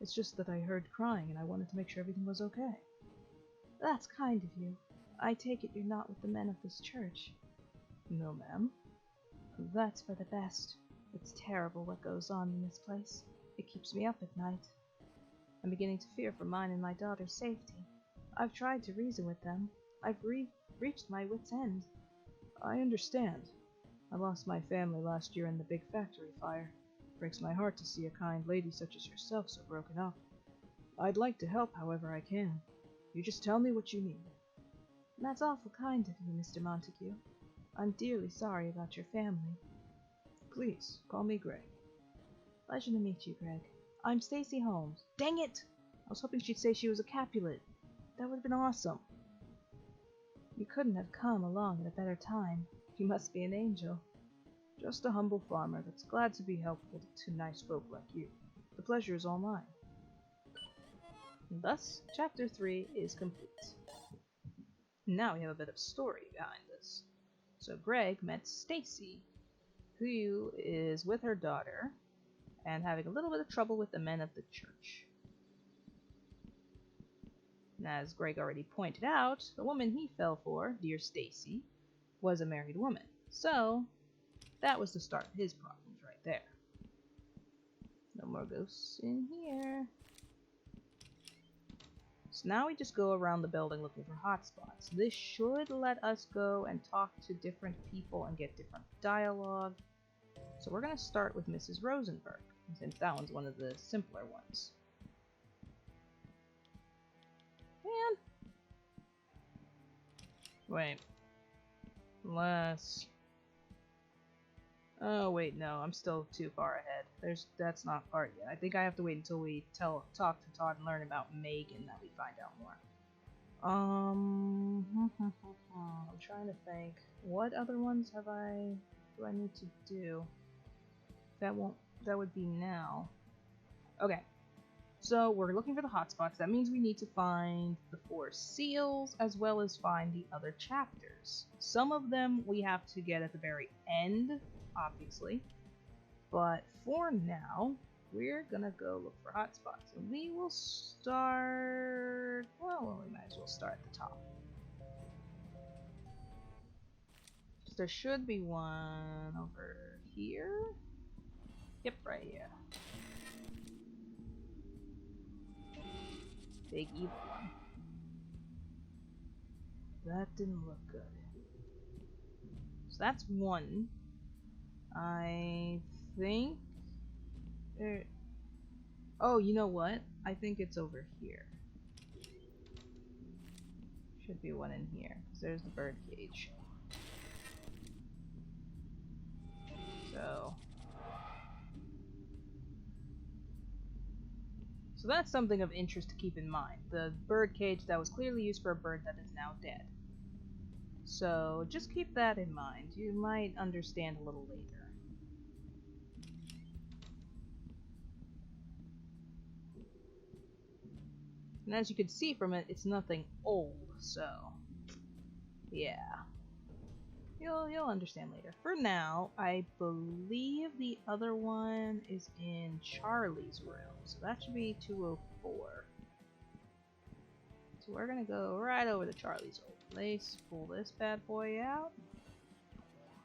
Speaker 2: It's just that I heard crying and I wanted to make sure everything was okay. That's kind of you. I take it you're not with the men of this church. No, ma'am. That's for the best. It's terrible what goes on in this place. It keeps me up at night. I'm beginning to fear for mine and my daughter's safety. I've tried to reason with them. I've reached my wit's end. I understand. I lost my family last year in the big factory fire. It breaks my heart to see a kind lady such as yourself so broken up. I'd like to help however I can. You just tell me what you need. That's awful kind of you, Mr. Montague. I'm dearly sorry about your family. Please, call me Greg. Pleasure to meet you, Greg. I'm Stacy Holmes. Dang it! I was hoping she'd say she was a Capulet. That would have been awesome. You couldn't have come along at a better time. You must be an angel. Just a humble farmer that's glad to be helpful to nice folk like you. The pleasure is all mine. And thus, Chapter 3 is complete. Now we have a bit of story behind this. So Greg met Stacy, who is with her daughter, and having a little bit of trouble with the men of the church. And as Greg already pointed out, the woman he fell for, dear Stacy, was a married woman. So, that was the start of his problems right there. No more ghosts in here. So now we just go around the building looking for hotspots. This should let us go and talk to different people and get different dialogue. So we're going to start with Mrs. Rosenberg, since that one's one of the simpler ones. Man. Wait. Unless... Oh wait, no, I'm still too far ahead. That's not part yet. I think I have to wait until we talk to Todd and learn about Megan that we find out more. I'm trying to think. What other ones do I need to do? That would be now. Okay. So we're looking for the hotspots. That means we need to find the 4 seals as well as find the other chapters. Some of them we have to get at the very end, obviously. But for now, we're gonna go look for hotspots. And we will start... Well, we might as well start at the top. So there should be one over here. Yep, right here. Big evil one. That didn't look good. So that's one. I think... Oh, you know what? I think it's over here. Should be one in here. There's the bird cage. So that's something of interest to keep in mind. The bird cage that was clearly used for a bird that is now dead. So just keep that in mind. You might understand a little later. And as you can see from it, it's nothing old, so yeah. You'll understand later. For now, I believe the other one is in Charlie's room, so that should be 204. So we're gonna go right over to Charlie's old place, pull this bad boy out,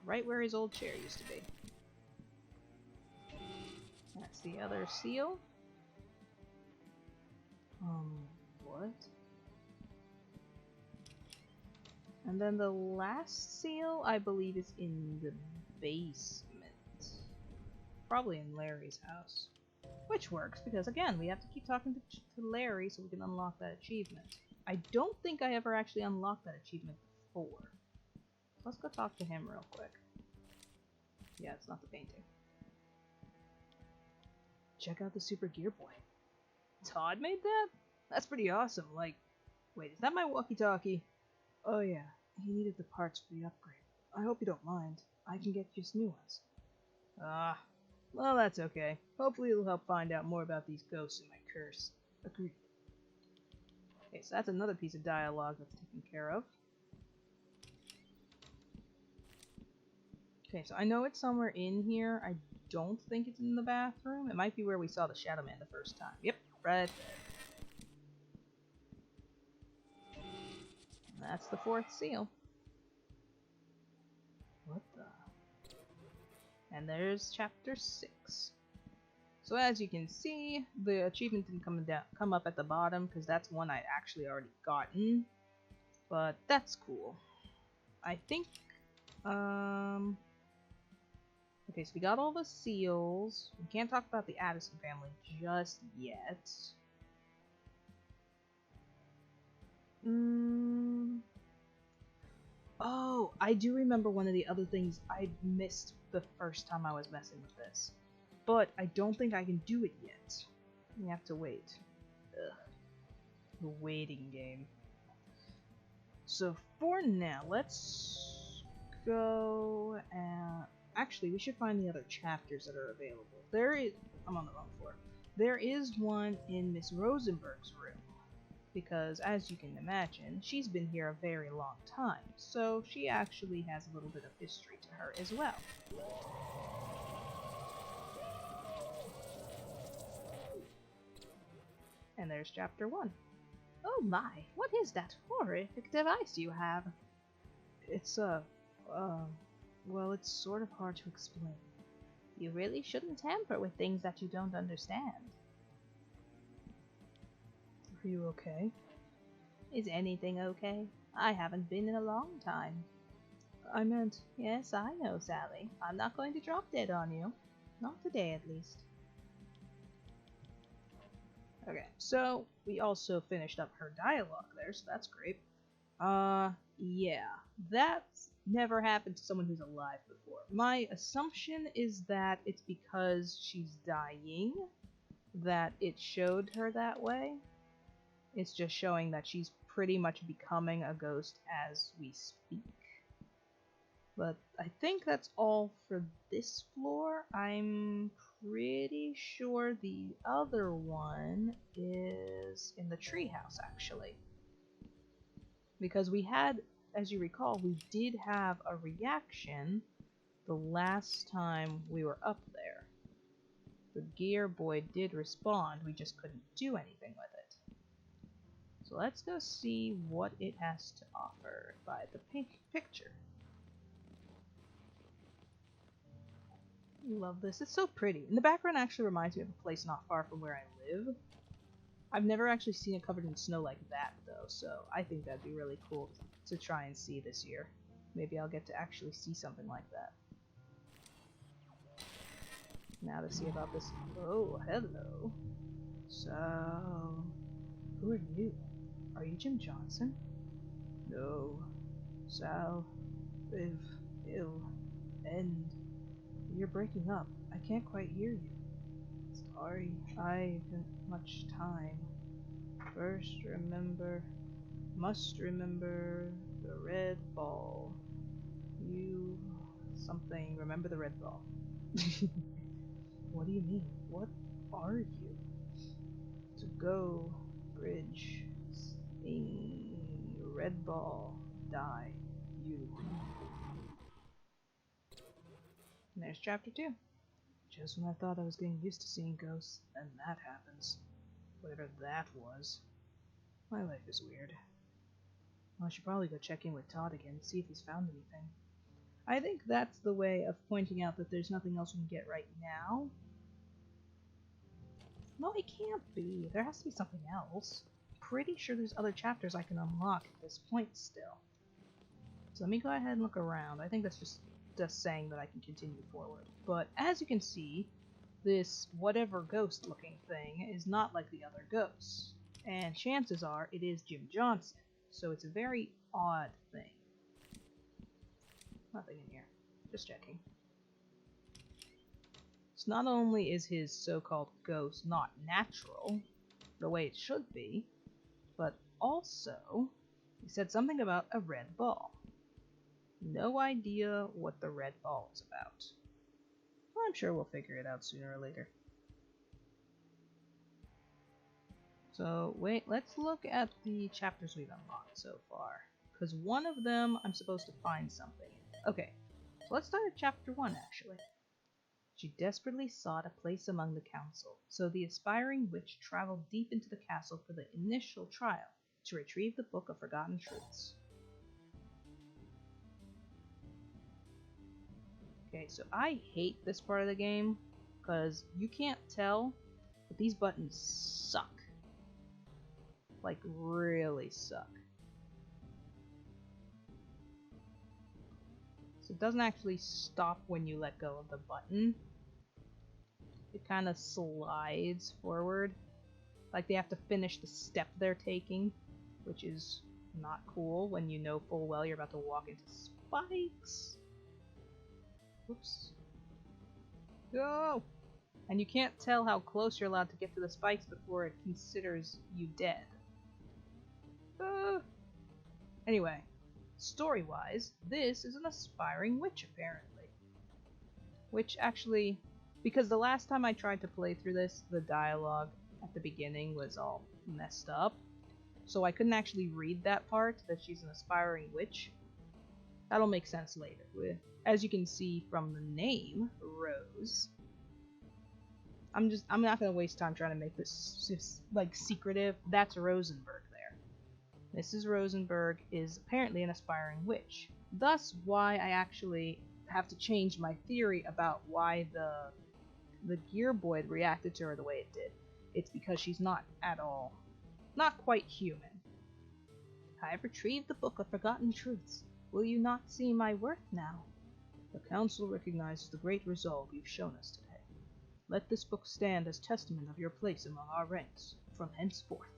Speaker 2: right where his old chair used to be. That's the other seal. What? And then the last seal, I believe, is in the basement. Probably in Larry's house. Which works, because again, we have to keep talking to Larry so we can unlock that achievement. I don't think I ever actually unlocked that achievement before. Let's go talk to him real quick. Yeah, it's not the painting. Check out the Super Gear Boy. Todd made that? That's pretty awesome. Like, wait, is that my walkie-talkie? Oh yeah, he needed the parts for the upgrade. I hope you don't mind. I can get just new ones. Ah, well that's okay. Hopefully it'll help find out more about these ghosts and my curse. Agreed.
Speaker 1: Okay, so that's another piece of dialogue that's taken care of. Okay, so I know it's somewhere in here. I don't think it's in the bathroom. It might be where we saw the Shadow Man the first time. Yep, right there. That's the 4th seal. What the? And there's chapter 6. So as you can see, the achievement didn't come up at the bottom because that's one I'd actually already gotten. But that's cool. I think, okay, so we got all the seals. We can't talk about the Addison family just yet. Oh, I do remember one of the other things I missed the first time I was messing with this. But I don't think I can do it yet. We have to wait. Ugh. The waiting game. So for now, let's go and... Actually, we should find the other chapters that are available. There is... I'm on the wrong floor. There is one in Miss Rosenberg's room. Because, as you can imagine, she's been here a very long time. So she actually has a little bit of history to her as well. And there's chapter 1. Oh my, what is that horrific device you have? It's well, it's sort of hard to explain. You really shouldn't tamper with things that you don't understand. Are you okay? Is anything okay? I haven't been in a long time. I meant... Yes, I know, Sally. I'm not going to drop dead on you. Not today, at least. Okay, so we also finished up her dialogue there, so that's great. Yeah, that's never happened to someone who's alive before. My assumption is that it's because she's dying that it showed her that way. It's just showing that she's pretty much becoming a ghost as we speak. But I think that's all for this floor. I'm pretty sure the other one is in the treehouse, actually. Because we had, as you recall, we did have a reaction the last time we were up there. The gear boy did respond, we just couldn't do anything with it. So let's go see what it has to offer by the picture. Love this. It's so pretty. And the background actually reminds me of a place not far from where I live. I've never actually seen it covered in snow like that, though, so I think that'd be really cool to try and see this year. Maybe I'll get to actually see something like that. Now to see about this... Oh, hello. So... Who are you? Are you Jim Johnson? No. Sal... Viv... Ill... End... You're breaking up. I can't quite hear you. Sorry, I haven't much time. First remember... Must remember... the red ball. You... something... Remember the red ball. What do you mean? What are you? To go... Bridge... Sing... Red ball... Die... You... And there's chapter 2. Just when I thought I was getting used to seeing ghosts, and that happens. Whatever that was. My life is weird. Well, I should probably go check in with Todd again, see if he's found anything. I think that's the way of pointing out that there's nothing else we can get right now. No, it can't be. There has to be something else. Pretty sure there's other chapters I can unlock at this point still. So let me go ahead and look around. I think that's just saying that I can continue forward. But as you can see, this whatever ghost looking thing is not like the other ghosts. And chances are it is Jim Johnson. So it's a very odd thing. Nothing in here. Just checking. So not only is his so-called ghost not natural, the way it should be, but also he said something about a red ball. No idea what the red ball is about. Well, I'm sure we'll figure it out sooner or later.
Speaker 2: So, wait, let's look at the chapters we've unlocked so far. Because one of them, I'm supposed to find something in. Okay, so let's start at chapter 1, actually. She desperately sought a place among the council, so the aspiring witch traveled deep into the castle for the initial trial to retrieve the Book of Forgotten Truths. Okay, so I hate this part of the game, because you can't tell, but these buttons suck. Like, really suck. So it doesn't actually stop when you let go of the button. It kind of slides forward. Like they have to finish the step they're taking, which is not cool when you know full well you're about to walk into spikes. Whoops. Go! And you can't tell how close you're allowed to get to the spikes before it considers you dead. Anyway, story-wise, this is an aspiring witch, apparently. Which actually, because the last time I tried to play through this, the dialogue at the beginning was all messed up. So I couldn't actually read that part, that she's an aspiring witch. That'll make sense later. As you can see from the name, Rose. I'm not gonna waste time trying to make this just, like, secretive. That's Rosenberg there. Mrs. Rosenberg is apparently an aspiring witch. Thus why I actually have to change my theory about why the Gearboy reacted to her the way it did. It's because she's not quite human. I have retrieved the Book of Forgotten Truths. Will you not see my worth now? The Council recognizes the great resolve you've shown us today. Let this book stand as testament of your place among our ranks, from henceforth.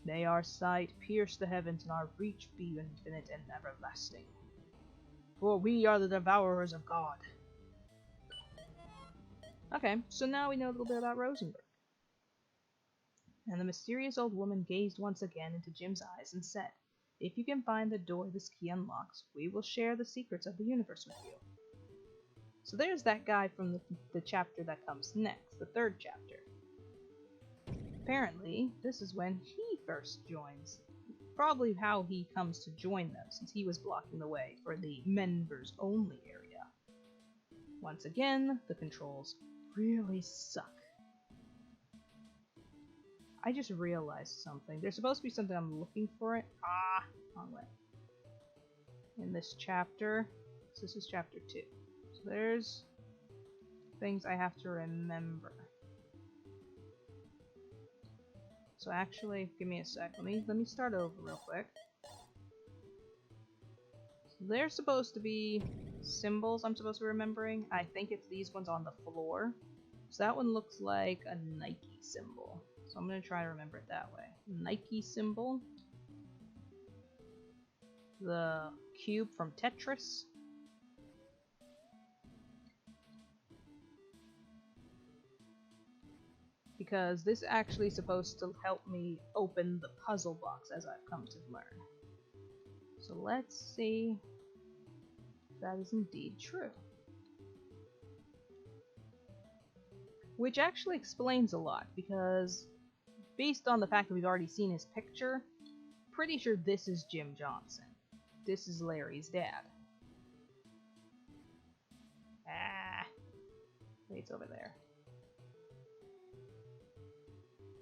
Speaker 2: May our sight pierce the heavens and our reach be infinite and everlasting. For we are the devourers of God. Okay, so now we know a little bit about Rosenberg. And the mysterious old woman gazed once again into Jim's eyes and said, "If you can find the door this key unlocks, we will share the secrets of the universe with you." So there's that guy from the chapter that comes next, the 3rd chapter. Apparently, this is when he first joins. Probably how he comes to join them, since he was blocking the way for the members-only area. Once again, the controls really suck. I just realized something. There's supposed to be something I'm looking for it. Wrong way. In this chapter. So this is chapter 2. So there's things I have to remember. So actually, give me a sec. Let me start over real quick. So there's supposed to be symbols I'm supposed to be remembering. I think it's these ones on the floor. So that one looks like a Nike symbol. So I'm going to try to remember it that way. Nike symbol. The cube from Tetris. Because this actually is supposed to help me open the puzzle box, as I've come to learn. So let's see if that is indeed true. Which actually explains a lot, because based on the fact that we've already seen his picture, pretty sure this is Jim Johnson. This is Larry's dad. Wait, it's over there.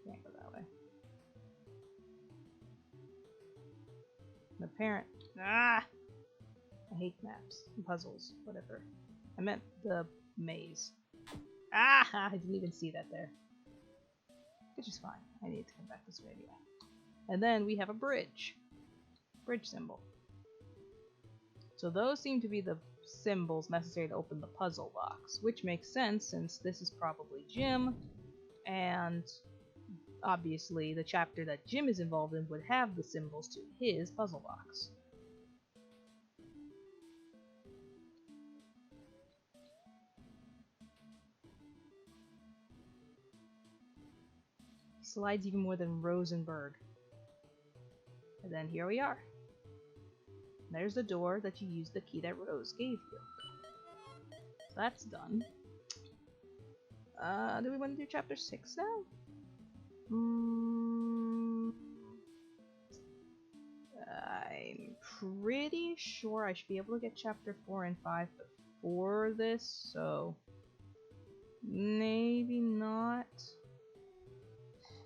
Speaker 2: Can't go that way. The parent. I hate maps. Puzzles. Whatever. I meant the maze. I didn't even see that there. Which is fine. I need to come back this way anyway. And then we have a bridge. Bridge symbol. So those seem to be the symbols necessary to open the puzzle box, which makes sense since this is probably Jim, and obviously the chapter that Jim is involved in would have the symbols to his puzzle box. Slides even more than Rosenberg. And then here we are. There's the door that you used the key that Rose gave you. So that's done. Do we want to do chapter 6 now? pretty sure I should be able to get chapter 4 and 5 before this, so maybe not.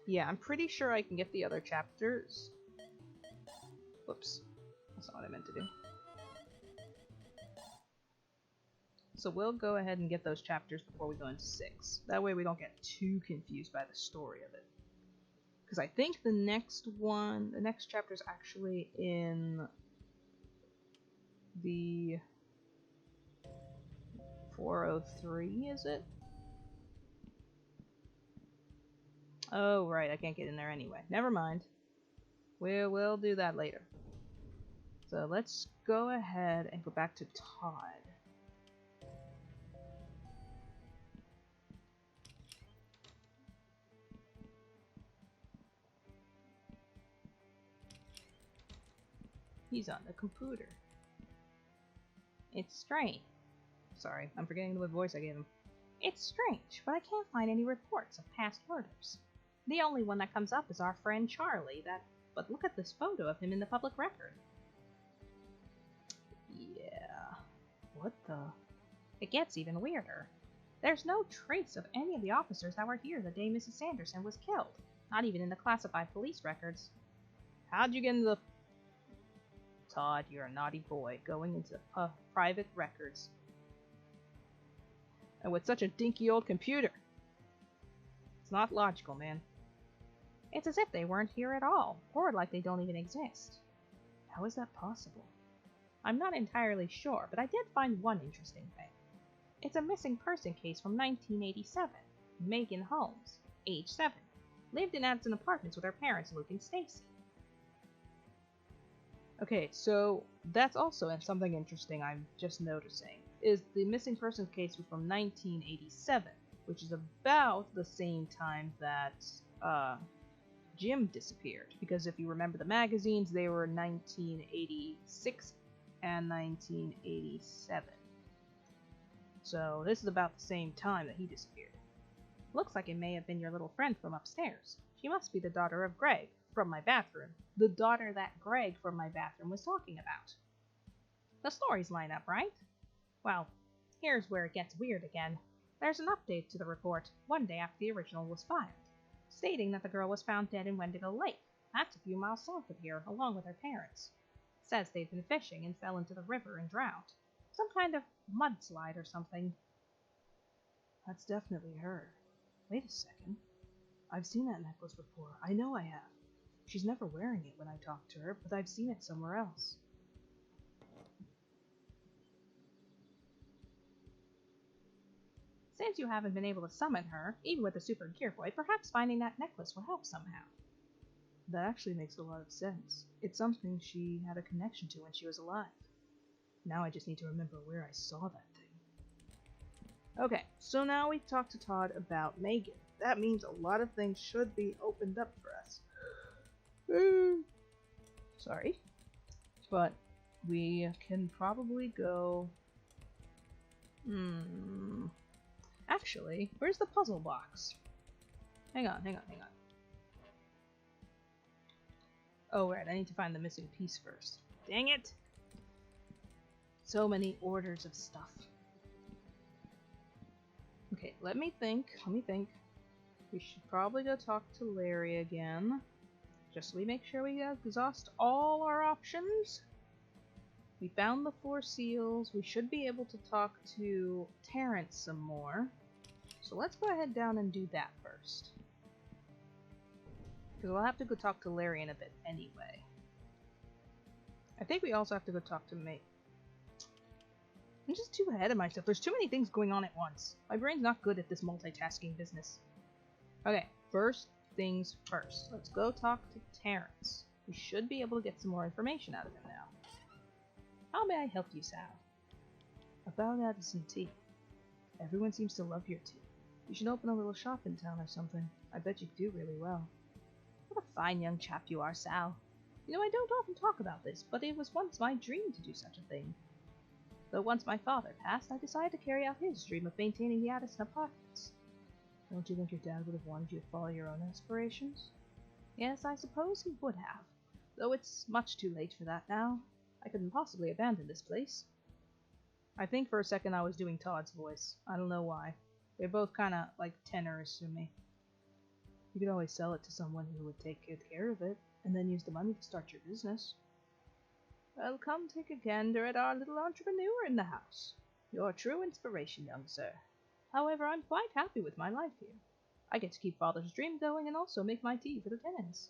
Speaker 2: Yeah, I'm pretty sure I can get the other chapters. Whoops, that's not what I meant to do. So we'll go ahead and get those chapters before we go into 6. That way we don't get too confused by the story of it. Because I think the next chapter is actually in the 403, is it? Oh, right, I can't get in there anyway. Never mind. We'll do that later. So let's go ahead and go back to Todd. He's on the computer. It's strange. Sorry, I'm forgetting what voice I gave him. It's strange, but I can't find any reports of past murders. The only one that comes up is our friend Charlie, but look at this photo of him in the public record. Yeah. What the? It gets even weirder. There's no trace of any of the officers that were here the day Mrs. Sanderson was killed. Not even in the classified police records. How'd you get into the... Todd, you're a naughty boy, going into private records. And with such a dinky old computer. It's not logical, man. It's as if they weren't here at all, or like they don't even exist. How is that possible? I'm not entirely sure, but I did find one interesting thing. It's a missing person case from 1987. Megan Holmes, age 7, lived in Addison Apartments with her parents, Luke and Stacy. Okay, so that's also something interesting I'm just noticing, is the missing persons case was from 1987, which is about the same time that Jim disappeared. Because if you remember the magazines, they were 1986 and 1987. So this is about the same time that he disappeared. Looks like it may have been your little friend from upstairs. She must be the daughter of Greg, from my bathroom. The daughter that Greg from my bathroom was talking about. The stories line up, right? Well, here's where it gets weird again. There's an update to the report, one day after the original was filed, stating that the girl was found dead in Wendigo Lake. That's a few miles south of here, along with her parents. It says they'd been fishing and fell into the river and drowned. Some kind of mudslide or something. That's definitely her. Wait a second. I've seen that necklace before. I know I have. She's never wearing it when I talk to her, but I've seen it somewhere else. Since you haven't been able to summon her, even with the Super Gear Boy, perhaps finding that necklace will help somehow. That actually makes a lot of sense. It's something she had a connection to when she was alive. Now I just need to remember where I saw that thing. Okay, so now we've talked to Todd about Megan. That means a lot of things should be opened up for us. Sorry. But we can probably go... Actually, where's the puzzle box? Hang on. Oh, right, I need to find the missing piece first. Dang it! So many orders of stuff. Okay, let me think. We should probably go talk to Larry again. Just so we make sure we exhaust all our options. We found the 4 seals. We should be able to talk to Terrence some more. So let's go ahead down and do that first. Because we'll have to go talk to Larry in a bit anyway. I think we also have to go talk to May. I'm just too ahead of myself. There's too many things going on at once. My brain's not good at this multitasking business. Okay, first things first. Let's go talk to Terrence. We should be able to get some more information out of him now. How may I help you, Sal? About Addison tea. Everyone seems to love your tea. You should open a little shop in town or something. I bet you'd do really well. What a fine young chap you are, Sal. You know, I don't often talk about this, but it was once my dream to do such a thing. Though once my father passed, I decided to carry out his dream of maintaining the Addison Apartments. Don't you think your dad would have wanted you to follow your own aspirations? Yes, I suppose he would have, though it's much too late for that now. I couldn't possibly abandon this place. I think for a second I was doing Todd's voice. I don't know why. They're both kind of like tenors to me. You could always sell it to someone who would take good care of it, and then use the money to start your business. Well, come take a gander at our little entrepreneur in the house. You're a true inspiration, young sir. However, I'm quite happy with my life here. I get to keep Father's dream going and also make my tea for the tenants.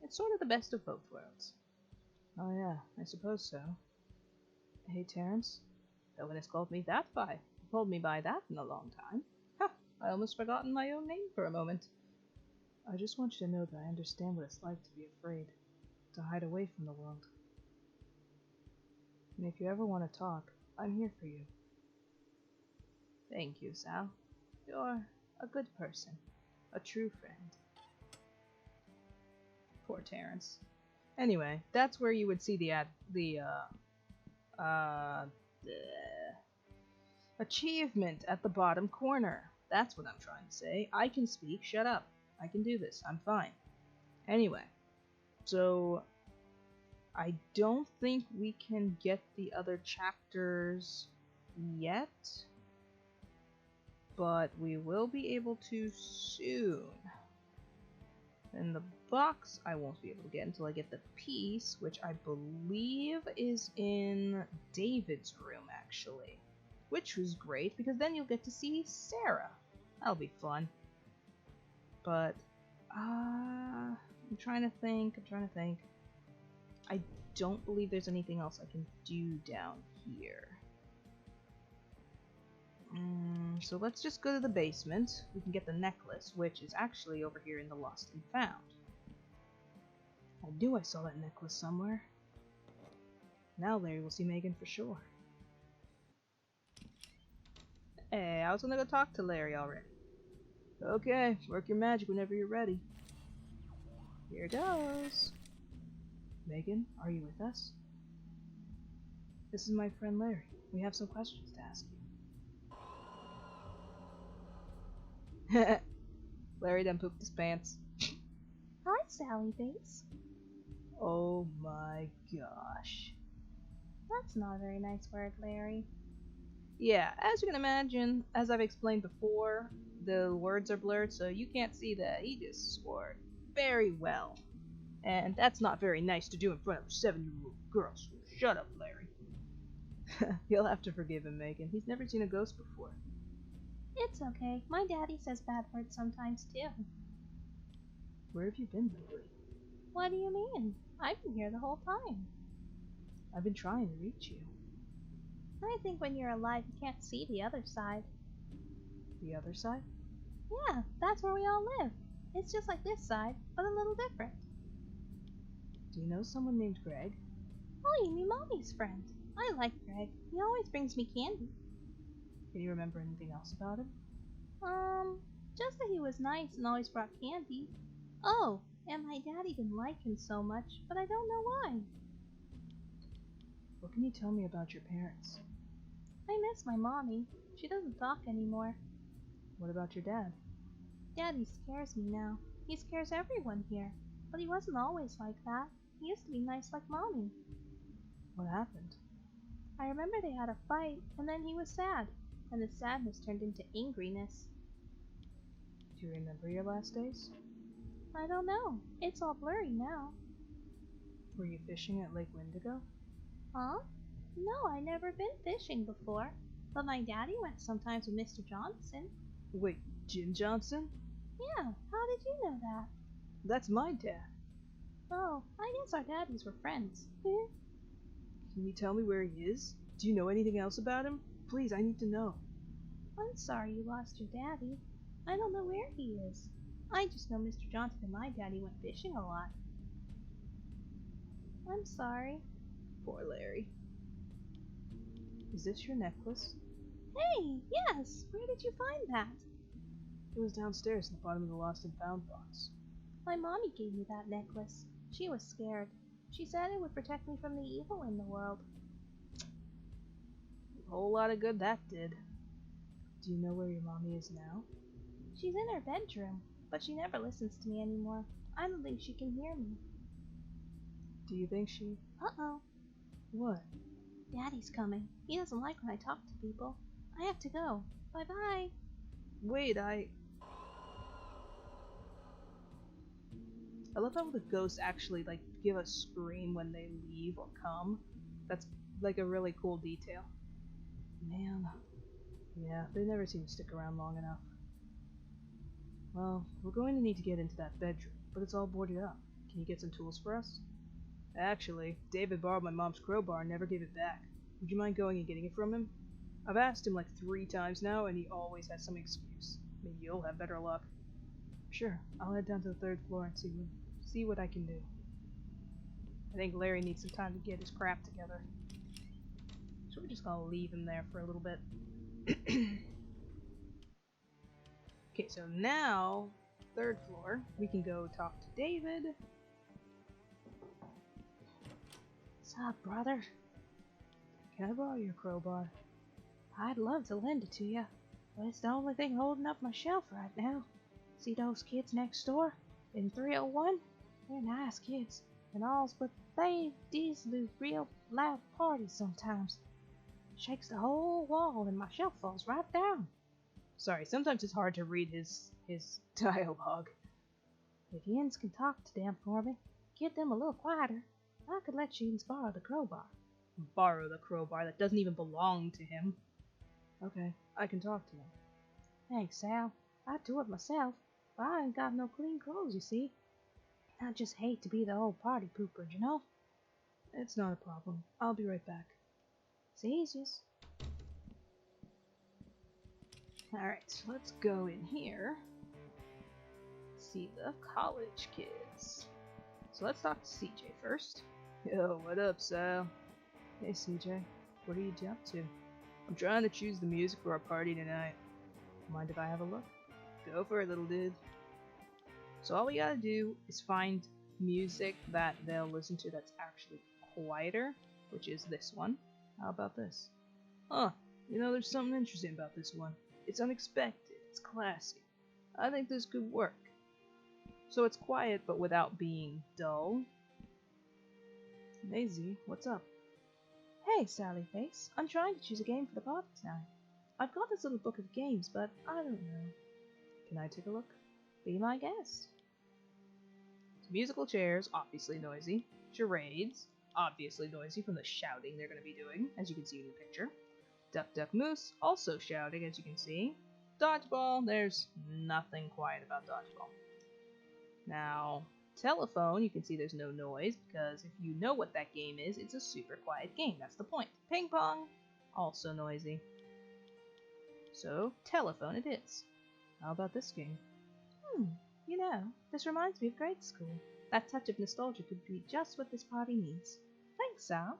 Speaker 2: It's sort of the best of both worlds. Oh yeah, I suppose so. Hey, Terrence. No one has called me by that in a long time. Ha! I almost forgotten my own name for a moment. I just want you to know that I understand what it's like to be afraid, to hide away from the world. And if you ever want to talk, I'm here for you. Thank you, Sal. You're a good person, a true friend. Poor Terrence. Anyway, that's where you would see the achievement at the bottom corner. That's what I'm trying to say. I can speak. Shut up. I can do this. I'm fine. Anyway, so I don't think we can get the other chapters yet, but we will be able to soon. In the box, I won't be able to get until I get the piece, which I believe is in David's room, actually. Which was great, because then you'll get to see Sarah. That'll be fun. But, I'm trying to think. I don't believe there's anything else I can do down here. So let's just go to the basement. We can get the necklace, which is actually over here in the Lost and Found. I knew I saw that necklace somewhere. Now Larry will see Megan for sure. Hey, I was gonna go talk to Larry already. Okay, work your magic whenever you're ready. Here goes. Megan, are you with us? This is my friend Larry. We have some questions to ask you. Larry done pooped his pants.
Speaker 3: Hi, Sally Face.
Speaker 2: Oh my gosh.
Speaker 3: That's not a very nice word, Larry.
Speaker 2: Yeah, as you can imagine, as I've explained before, the words are blurred, so you can't see that he just swore very well. And that's not very nice to do in front of 7-year-old girls. Shut up, Larry. You'll have to forgive him, Megan. He's never seen a ghost before.
Speaker 3: It's okay. My daddy says bad words sometimes, too.
Speaker 2: Where have you been lately?
Speaker 3: What do you mean? I've been here the whole time.
Speaker 2: I've been trying to reach you.
Speaker 3: I think when you're alive, you can't see the other side.
Speaker 2: The other side?
Speaker 3: Yeah, that's where we all live. It's just like this side, but a little different.
Speaker 2: Do you know someone named Greg?
Speaker 3: Oh, you mean Mommy's friend. I like Greg. He always brings me candy.
Speaker 2: Can you remember anything else about him?
Speaker 3: Just that he was nice and always brought candy. Oh, and my daddy didn't like him so much, but I don't know why.
Speaker 2: What can you tell me about your parents?
Speaker 3: I miss my mommy. She doesn't talk anymore.
Speaker 2: What about your dad?
Speaker 3: Daddy scares me now. He scares everyone here. But he wasn't always like that. He used to be nice like Mommy.
Speaker 2: What happened?
Speaker 3: I remember they had a fight, and then he was sad. And the sadness turned into angriness.
Speaker 2: Do you remember your last days?
Speaker 3: I don't know. It's all blurry now.
Speaker 2: Were you fishing at Lake Wendigo?
Speaker 3: Huh? No, I never been fishing before. But my daddy went sometimes with Mr. Johnson.
Speaker 2: Wait, Jim Johnson?
Speaker 3: Yeah, how did you know that?
Speaker 2: That's my dad.
Speaker 3: Oh, I guess our daddies were friends.
Speaker 2: Can you tell me where he is? Do you know anything else about him? Please, I need to know.
Speaker 3: I'm sorry you lost your daddy. I don't know where he is. I just know Mr. Johnson and my daddy went fishing a lot. I'm sorry.
Speaker 2: Poor Larry. Is this your necklace?
Speaker 3: Hey, yes! Where did you find that?
Speaker 2: It was downstairs in the bottom of the Lost and Found box.
Speaker 3: My mommy gave me that necklace. She was scared. She said it would protect me from the evil in the world.
Speaker 2: A whole lot of good that did. Do you know where your mommy is now?
Speaker 3: She's in her bedroom, but she never listens to me anymore. I don't think she can hear me.
Speaker 2: Do you think she...
Speaker 3: Uh-oh.
Speaker 2: What?
Speaker 3: Daddy's coming. He doesn't like when I talk to people. I have to go. Bye-bye.
Speaker 2: Wait, I love how the ghosts actually, like, give a scream when they leave or come. That's, like, a really cool detail. Man. Yeah, they never seem to stick around long enough. Well, we're going to need to get into that bedroom, but it's all boarded up. Can you get some tools for us? Actually, David borrowed my mom's crowbar and never gave it back. Would you mind going and getting it from him? I've asked him like 3 times now, and he always has some excuse. Maybe you'll have better luck. Sure, I'll head down to the 3rd floor and see what I can do. I think Larry needs some time to get his crap together. So we're just gonna leave him there for a little bit. Okay, so now, 3rd floor, we can go talk to David.
Speaker 3: What's up, brother?
Speaker 2: Can I borrow your crowbar?
Speaker 3: I'd love to lend it to you, but it's the only thing holding up my shelf right now. See those kids next door in 301? They're nice kids and alls, but they do real loud parties sometimes. Shakes the whole wall and my shelf falls right down.
Speaker 2: Sorry, sometimes it's hard to read his dialogue.
Speaker 3: If yins can talk to them for me, get them a little quieter, I could let yins borrow the crowbar.
Speaker 2: Borrow the crowbar that doesn't even belong to him. Okay, I can talk to them.
Speaker 3: Thanks, Sal. I'd do it myself, but I ain't got no clean clothes, you see. I just hate to be the old party pooper, you know?
Speaker 2: It's not a problem. I'll be right back.
Speaker 3: It's easiest.
Speaker 2: Alright, let's go in here. See the college kids. So let's talk to CJ first. Yo, what up, Sal? Hey, CJ. What are you up to? I'm trying to choose the music for our party tonight. Mind if I have a look? Go for it, little dude. So all we gotta do is find music that they'll listen to that's actually quieter, which is this one. How about this? Huh, you know, there's something interesting about this one. It's unexpected, it's classy. I think this could work. So it's quiet, but without being dull. Maisie, what's up?
Speaker 3: Hey, Sally Face. I'm trying to choose a game for the party tonight. I've got this little book of games, but I don't know.
Speaker 2: Can I take a look?
Speaker 3: Be my guest.
Speaker 2: Musical chairs, obviously noisy. Charades, obviously noisy from the shouting they're going to be doing, as you can see in the picture. Duck Duck Moose, also shouting, as you can see. Dodgeball, there's nothing quiet about dodgeball. Now, telephone, you can see there's no noise, because if you know what that game is, it's a super quiet game. That's the point. Ping pong, also noisy. So, telephone it is. How about this game?
Speaker 3: You know, this reminds me of grade school. That touch of nostalgia could be just what this party needs. Thanks, Sal.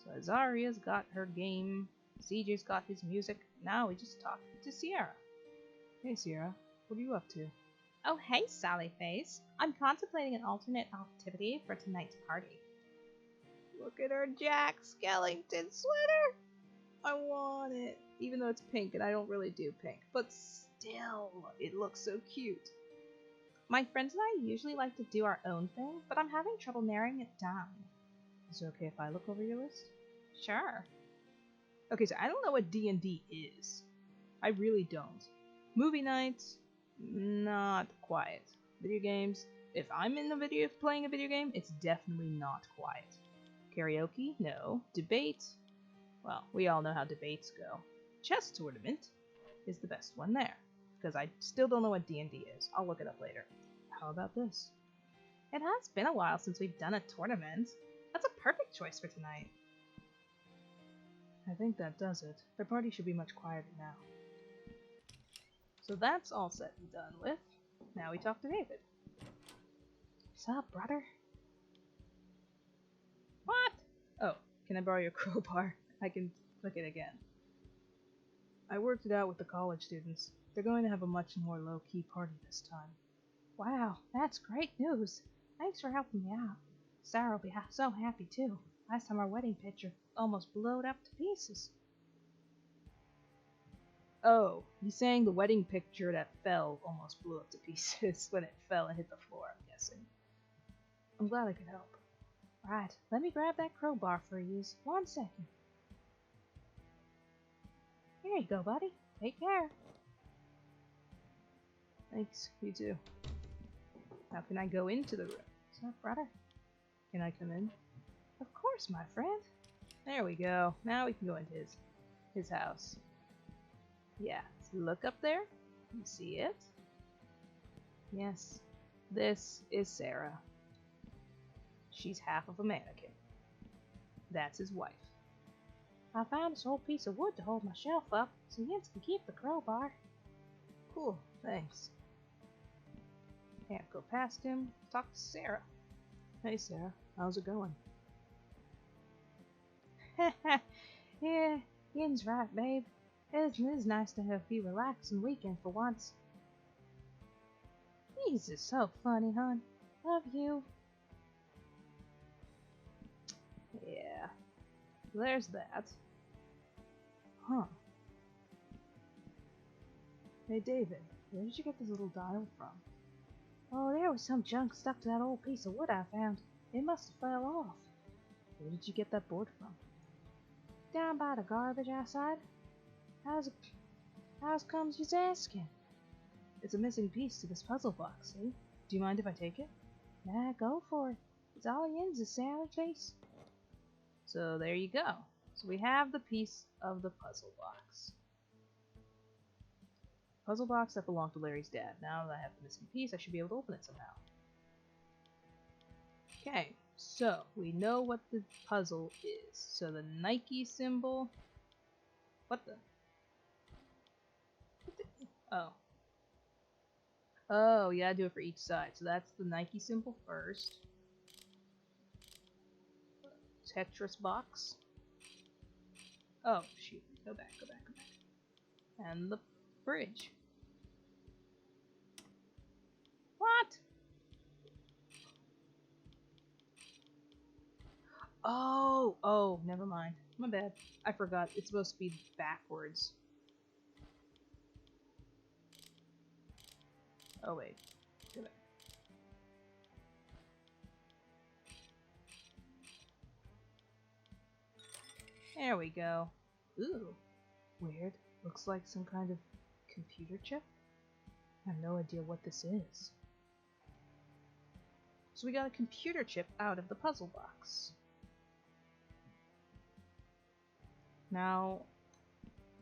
Speaker 2: So Azaria's got her game, CJ's got his music, now we just talk to Sierra. Hey Sierra, what are you up to?
Speaker 3: Oh, hey, Sally Face. I'm contemplating an alternate activity for tonight's party.
Speaker 2: Look at her Jack Skellington sweater! I want it, even though it's pink and I don't really do pink, but still, it looks so cute.
Speaker 3: My friends and I usually like to do our own thing, but I'm having trouble narrowing it down.
Speaker 2: Is it okay if I look over your list?
Speaker 3: Sure.
Speaker 2: Okay, so I don't know what D&D is. I really don't. Movie nights, not quiet. Video games, if I'm in the video playing a video game, it's definitely not quiet. Karaoke, no. Debate, well, we all know how debates go. Chess tournament is the best one there, because I still don't know what D&D is. I'll look it up later. How about this?
Speaker 3: It has been a while since we've done a tournament. That's a perfect choice for tonight.
Speaker 2: I think that does it. The party should be much quieter now. So that's all said and done with. Now we talk to David.
Speaker 3: What's up, brother?
Speaker 2: What? Oh, can I borrow your crowbar? I can click it again. I worked it out with the college students. They're going to have a much more low-key party this time.
Speaker 3: Wow, that's great news. Thanks for helping me out. Sarah will be so happy too. Last time our wedding picture almost blowed up to pieces.
Speaker 2: Oh, he's saying the wedding picture that fell almost blew up to pieces when it fell and hit the floor, I'm guessing. I'm glad I could help.
Speaker 3: Right, let me grab that crowbar for you. 1 second. Here you go, buddy. Take care.
Speaker 2: Thanks, you too. Now can I go into the room?
Speaker 3: What's up, brother?
Speaker 2: Can I come in?
Speaker 3: Of course, my friend.
Speaker 2: There we go. Now we can go into his house. Yeah, so look up there. You see it? Yes. This is Sarah. She's half of a mannequin. That's his wife.
Speaker 3: I found this old piece of wood to hold my shelf up, so Jens can keep the crowbar.
Speaker 2: Cool, thanks. Can't go past him. Talk to Sarah. Hey Sarah, how's it going?
Speaker 3: Yeah, Jens right, babe. It is nice to have be relaxing weekend for once. He's just so funny, hon. Love you.
Speaker 2: Yeah. There's that. Huh. Hey David, where did you get this little dial from?
Speaker 3: Oh, there was some junk stuck to that old piece of wood I found. It must have fell off.
Speaker 2: Where did you get that board from?
Speaker 3: Down by the garbage outside. How's comes you's asking?
Speaker 2: It's a missing piece to this puzzle box, see? Do you mind if I take it?
Speaker 3: Nah, go for it. It's all Jens' a salad face.
Speaker 2: So there you go. So we have the piece of the puzzle box. Puzzle box that belonged to Larry's dad. Now that I have the missing piece, I should be able to open it somehow. Okay, so we know what the puzzle is. So the Nike symbol. What the? Oh. Oh, you gotta do it for each side. So that's the Nike symbol first. Tetris box. Oh, shoot. Go back, go back, go back. And the bridge. What? Oh, never mind. My bad. I forgot. It's supposed to be backwards. Oh, wait. Go back. There we go. Ooh. Weird. Looks like some kind of computer chip. I have no idea what this is. So we got a computer chip out of the puzzle box. Now,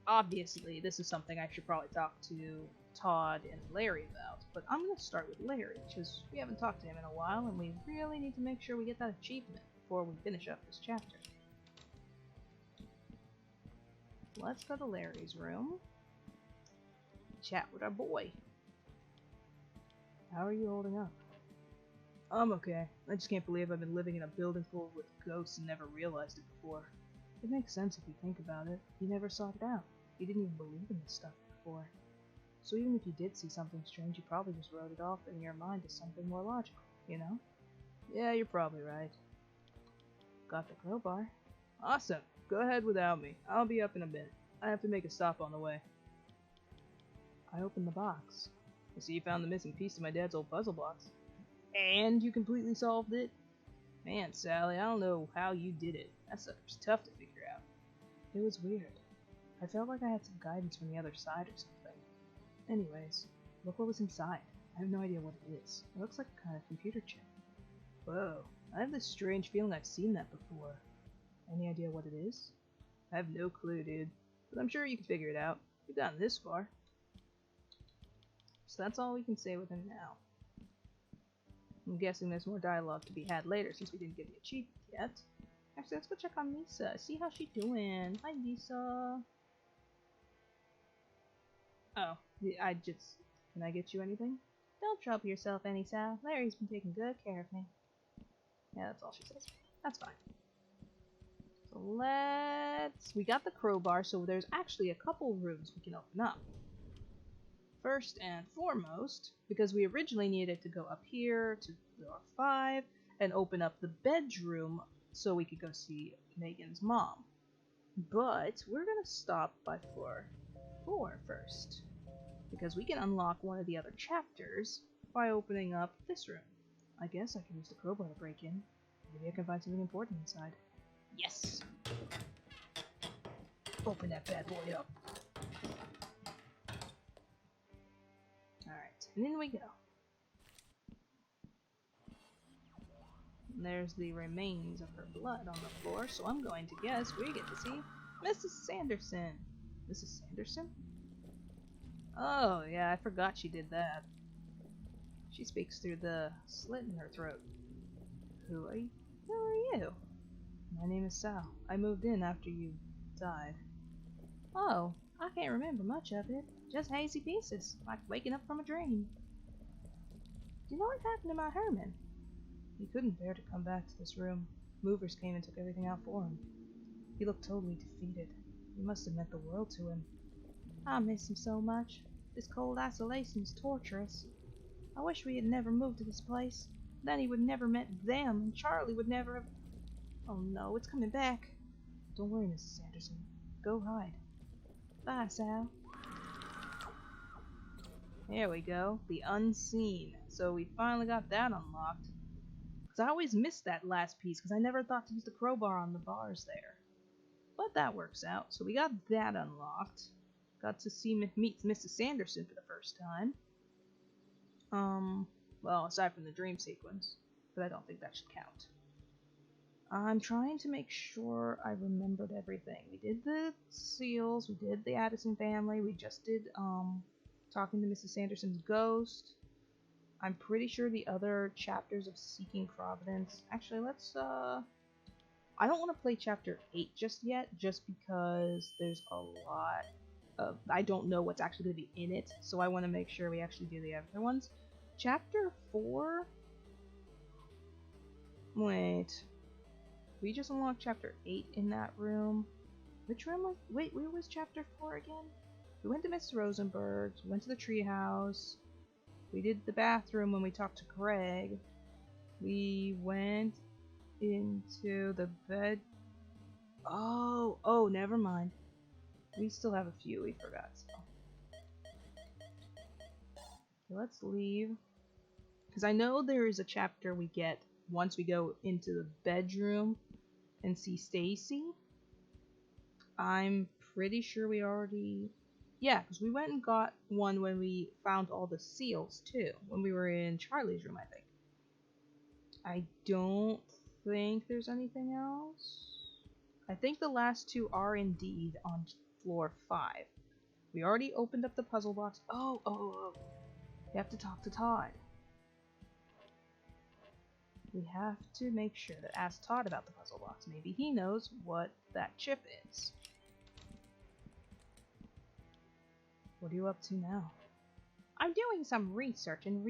Speaker 2: obviously, this is something I should probably talk to Todd and Larry about, but I'm going to start with Larry, because we haven't talked to him in a while, and we really need to make sure we get that achievement before we finish up this chapter. Let's go to Larry's room. Chat with our boy. How are you holding up? I'm okay. I just can't believe I've been living in a building full with ghosts and never realized it before. It makes sense if you think about it. You never sought it out. You didn't even believe in this stuff before. So even if you did see something strange, you probably just wrote it off in your mind as something more logical, you know? Yeah, you're probably right. Got the crowbar. Awesome. Go ahead without me. I'll be up in a minute. I have to make a stop on the way. I opened the box. I see you found the missing piece to my dad's old puzzle box. And you completely solved it? Man, Sally, I don't know how you did it. That sucker's tough to figure out. It was weird. I felt like I had some guidance from the other side or something. Anyways, look what was inside. I have no idea what it is. It looks like a kind of computer chip. Whoa, I have this strange feeling I've seen that before. Any idea what it is? I have no clue, dude. But I'm sure you can figure it out. You've gotten this far. So that's all we can say with him now. I'm guessing there's more dialogue to be had later since we didn't get the achievement yet. Actually, let's go check on Lisa. See how she's doing. Hi, Lisa. Oh, can I get you anything?
Speaker 3: Don't trouble yourself any, Sal. Larry's been taking good care of me.
Speaker 2: Yeah, that's all she says. That's fine. So we got the crowbar, so there's actually a couple rooms we can open up. First and foremost, because we originally needed to go up here to door 5 and open up the bedroom so we could go see Megan's mom. But we're gonna stop by floor 4 first, because we can unlock one of the other chapters by opening up this room. I guess I can use the crowbar to break in. Maybe I can find something important inside. Yes! Open that bad boy up. Alright, and in we go. And there's the remains of her blood on the floor, so I'm going to guess we get to see Mrs. Sanderson. Mrs. Sanderson? Oh, yeah, I forgot she did that. She speaks through the slit in her throat. Who are you? Who are you? My name is Sal. I moved in after you died. Oh, I can't remember much of it. Just hazy pieces, like waking up from a dream. Do you know what happened to my Herman? He couldn't bear to come back to this room. Movers came and took everything out for him. He looked totally defeated. It must have meant the world to him. I miss him so much. This cold isolation is torturous. I wish we had never moved to this place. Then he would never met them, and Charlie would never have... Oh no, it's coming back. Don't worry, Mrs. Sanderson. Go hide. Bye, Sal. There we go. The unseen. So we finally got that unlocked. Because I always missed that last piece, because I never thought to use the crowbar on the bars there. But that works out. So we got that unlocked. Got to meet Mrs. Sanderson for the first time. Well, aside from the dream sequence. But I don't think that should count. I'm trying to make sure I remembered everything. We did the seals, we did the Addison family, we just did, talking to Mrs. Sanderson's ghost. I'm pretty sure the other chapters of Seeking Providence... Actually, let's, I don't want to play Chapter 8 just yet, just because there's a lot of... I don't know what's actually going to be in it, so I want to make sure we actually do the other ones. Chapter 4... Wait... We just unlocked Chapter 8 in that room. Which room was... Wait, where was Chapter 4 again? We went to Miss Rosenberg's, we went to the treehouse, we did the bathroom when we talked to Greg, we went into the bed... Oh, never mind. We still have a few we forgot, so... Okay, let's leave. Because I know there is a chapter we get once we go into the bedroom and see Stacy. I'm pretty sure we already... Yeah, because we went and got one when we found all the seals, too. When we were in Charlie's room, I think. I don't think there's anything else. I think the last two are indeed on floor 5. We already opened up the puzzle box. Oh. We have to talk to Todd. We have to make sure to ask Todd about the puzzle box. Maybe he knows what that chip is. What are you up to now? I'm doing some research and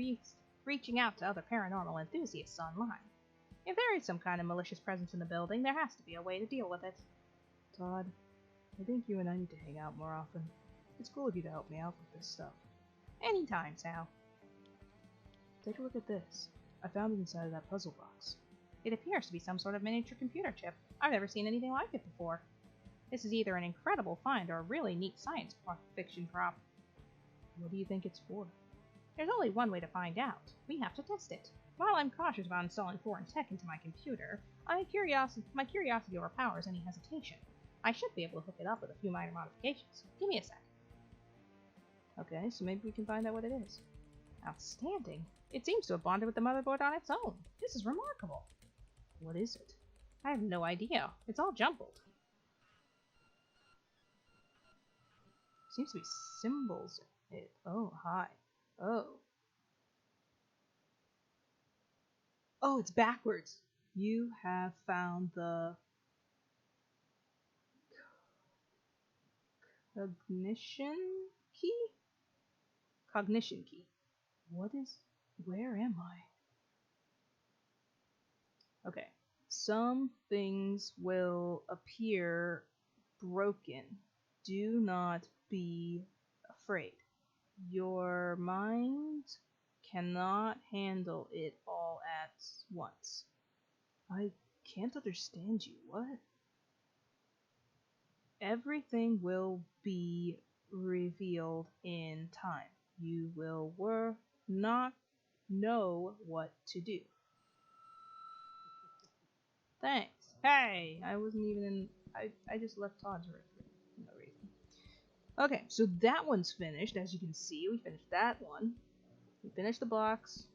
Speaker 2: reaching out to other paranormal enthusiasts online. If there is some kind of malicious presence in the building, there has to be a way to deal with it. Todd, I think you and I need to hang out more often. It's cool of you to help me out with this stuff. Anytime, Sal. Take a look at this. I found it inside of that puzzle box. It appears to be some sort of miniature computer chip. I've never seen anything like it before. This is either an incredible find or a really neat science fiction prop. What do you think it's for? There's only one way to find out. We have to test it. While I'm cautious about installing foreign tech into my computer, my curiosity overpowers any hesitation. I should be able to hook it up with a few minor modifications. Give me a sec. Okay, so maybe we can find out what it is. Outstanding. It seems to have bonded with the motherboard on its own. This is remarkable. What is it? I have no idea. It's all jumbled. Seems to be symbols in it. Oh, hi. Oh. Oh, it's backwards. You have found the cognition key? Cognition key. Where am I? Okay. Some things will appear broken. Do not be afraid. Your mind cannot handle it all at once. I can't understand you. What? Everything will be revealed in time. You will not know what to do. Thanks. Hey! I wasn't even in... I just left Todd's room for no reason. Okay, so that one's finished. As you can see, we finished that one. We finished the box.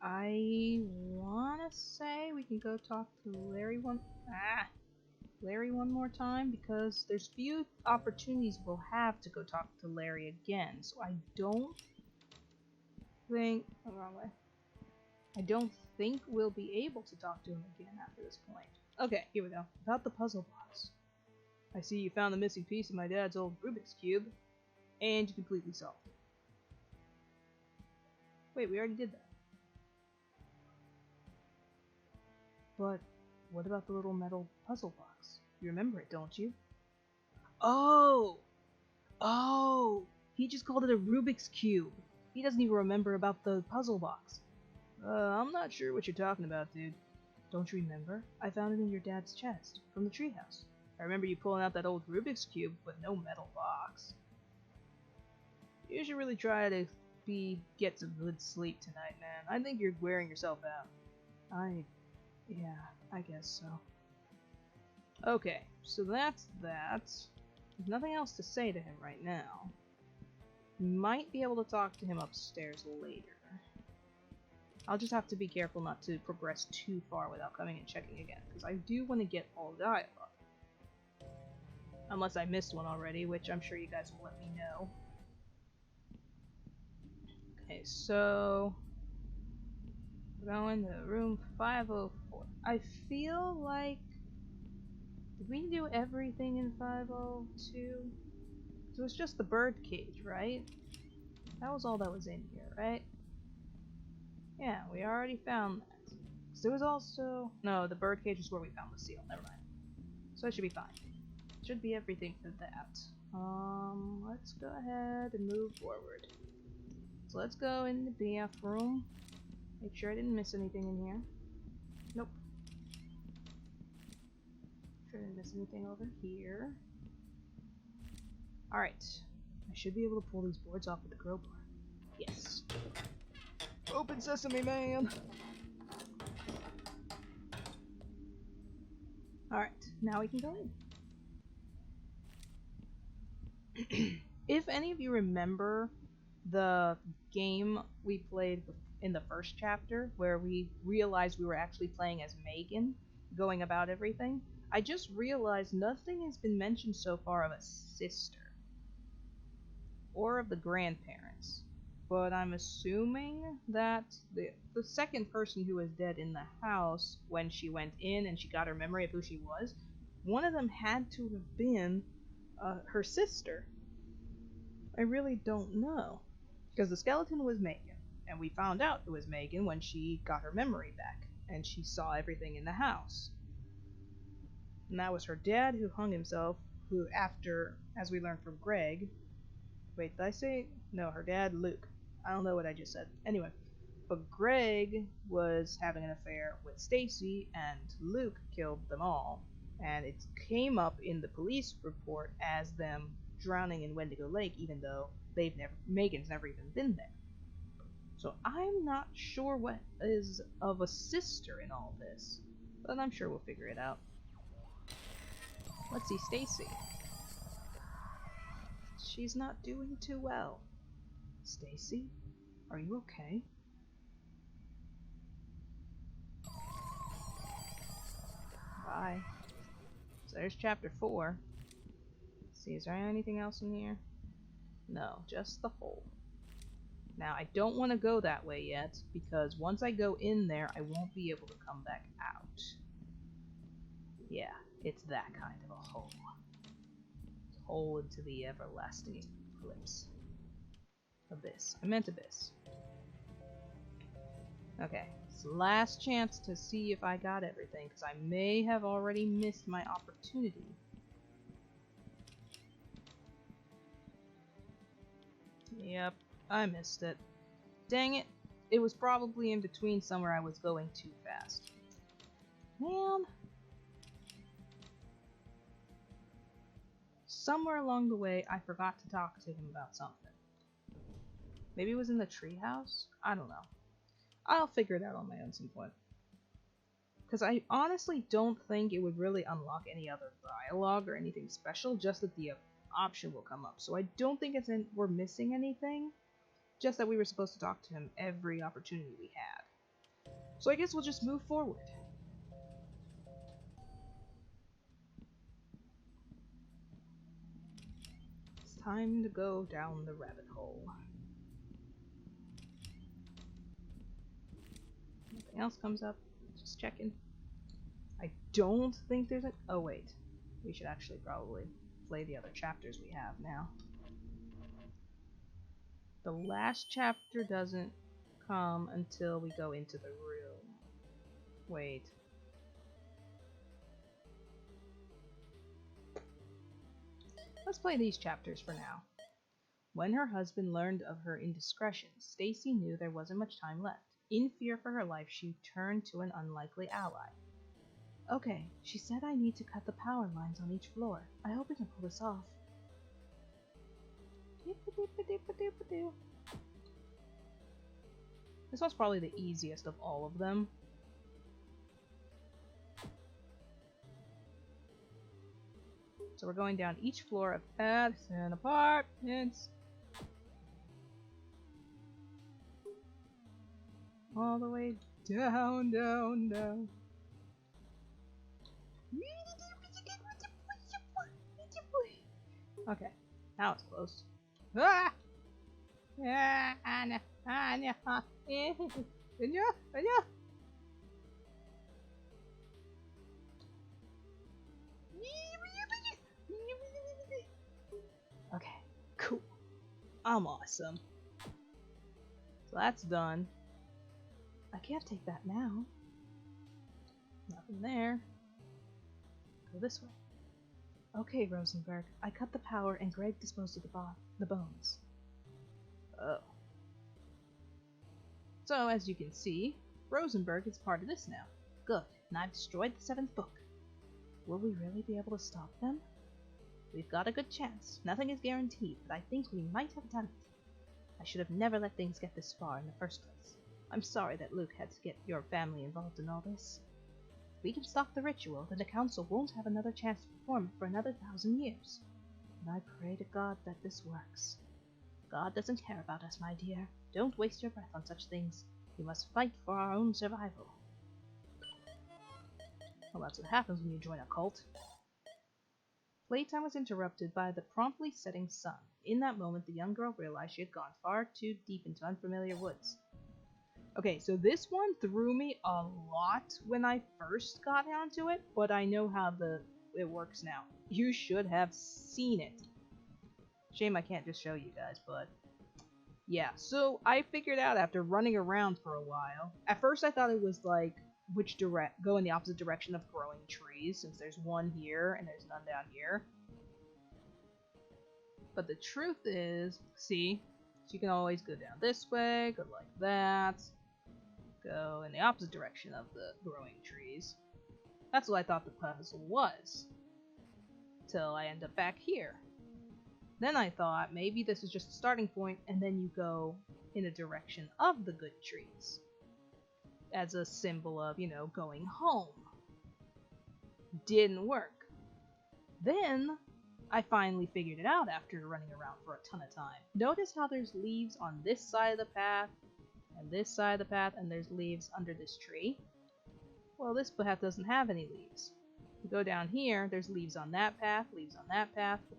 Speaker 2: I wanna say we can go talk to Larry one more time, because there's few opportunities we'll have to go talk to Larry again. So I don't think... Oh, wrong way. I don't think we'll be able to talk to him again after this point. Okay, here we go. About the puzzle box. I see you found the missing piece of my dad's old Rubik's Cube, and you completely solved it. Wait, we already did that. But what about the little metal puzzle box? You remember it, don't you? Oh! Oh! He just called it a Rubik's Cube. He doesn't even remember about the puzzle box. I'm not sure what you're talking about, dude. Don't you remember? I found it in your dad's chest, from the treehouse. I remember you pulling out that old Rubik's Cube, but no metal box. You should really try to get some good sleep tonight, man. I think you're wearing yourself out. Yeah, I guess so. Okay, so that's that. There's nothing else to say to him right now. Might be able to talk to him upstairs later. I'll just have to be careful not to progress too far without coming and checking again, because I do want to get all the dialogue. Unless I missed one already, which I'm sure you guys will let me know. Okay, so... we're going to room 504. I feel like... did we do everything in 502? It was just the bird cage, right? That was all that was in here, right? Yeah, we already found that. There was also... no, the bird cage is where we found the seal. Never mind. So it should be fine. Should be everything for that. Let's go ahead and move forward. So let's go in the BF room. Make sure I didn't miss anything in here. Nope. Sure I didn't miss anything over here. Alright. I should be able to pull these boards off with the crowbar. Yes. Open sesame, man! Alright, now we can go in. If any of you remember the game we played in the first chapter, where we realized we were actually playing as Megan, going about everything, I just realized nothing has been mentioned so far of a sister. Or of the grandparents. But I'm assuming that the second person who was dead in the house when she went in and she got her memory of who she was, one of them had to have been her sister. I really don't know. Because the skeleton was Megan, and we found out it was Megan when she got her memory back, and she saw everything in the house. And that was her dad who hung himself, who after, as we learned from Greg... wait, did I say... no, her dad, Luke. I don't know what I just said. Anyway, but Greg was having an affair with Stacy, and Luke killed them all. And it came up in the police report as them drowning in Wendigo Lake, even though Megan's never even been there. So I'm not sure what is of a sister in all this, but I'm sure we'll figure it out. Let's see Stacy. She's not doing too well. Stacy, are you okay? Bye. So there's chapter 4. Let's see, is there anything else in here? No, just the hole. Now, I don't want to go that way yet, because once I go in there, I won't be able to come back out. Yeah, it's that kind of a hole. It's a hole into the everlasting eclipse. Abyss. I meant abyss. Okay, it's the last chance to see if I got everything, because I may have already missed my opportunity. Yep, I missed it. Dang it. It was probably in between somewhere I was going too fast. Man. Somewhere along the way, I forgot to talk to him about something. Maybe it was in the treehouse? I don't know. I'll figure it out on my own some point. Because I honestly don't think it would really unlock any other dialogue or anything special, just that the option will come up. So I don't think we're missing anything, just that we were supposed to talk to him every opportunity we had. So I guess we'll just move forward. It's time to go down the rabbit hole. Nothing else comes up. Just checking. I don't think there's a... Oh, wait. We should actually probably play the other chapters we have now. The last chapter doesn't come until we go into the room. Wait. Let's play these chapters for now. When her husband learned of her indiscretions, Stacy knew there wasn't much time left. In fear for her life, she turned to an unlikely ally. Okay, she said I need to cut the power lines on each floor. I hope we can pull this off. This one's probably the easiest of all of them. So we're going down each floor of Addison Apartments. All the way down, down, down. Okay, now it's closed. Ah! Yeah, Anna, Anna, yeah, yeah. Okay, cool. I'm awesome. So that's done. I can't take that now. Nothing there. Go this way. Okay, Rosenberg. I cut the power and Greg disposed of the bones. Oh. So, as you can see, Rosenberg is part of this now. Good. And I've destroyed the 7th book. Will we really be able to stop them? We've got a good chance. Nothing is guaranteed, but I think we might have done it. I should have never let things get this far in the first place. I'm sorry that Luke had to get your family involved in all this. If we can stop the ritual, then the Council won't have another chance to perform it for another 1,000 years. And I pray to God that this works. God doesn't care about us, my dear. Don't waste your breath on such things. We must fight for our own survival. Well, that's what happens when you join a cult. Playtime was interrupted by the promptly setting sun. In that moment, the young girl realized she had gone far too deep into unfamiliar woods. Okay, so this one threw me a lot when I first got onto it, but I know how it works now. You should have seen it. Shame I can't just show you guys, but yeah. So I figured out after running around for a while. At first I thought it was like go in the opposite direction of growing trees, since there's one here and there's none down here. But the truth is, see, so you can always go down this way, go like that, go in the opposite direction of the growing trees. That's what I thought the puzzle was, till I end up back here. Then I thought maybe this is just a starting point, and then you go in the direction of the good trees, as a symbol of, you know, going home. Didn't work. Then I finally figured it out after running around for a ton of time. Notice how there's leaves on this side of the path, and this side of the path, and there's leaves under this tree. Well, this path doesn't have any leaves. You go down here, there's leaves on that path, but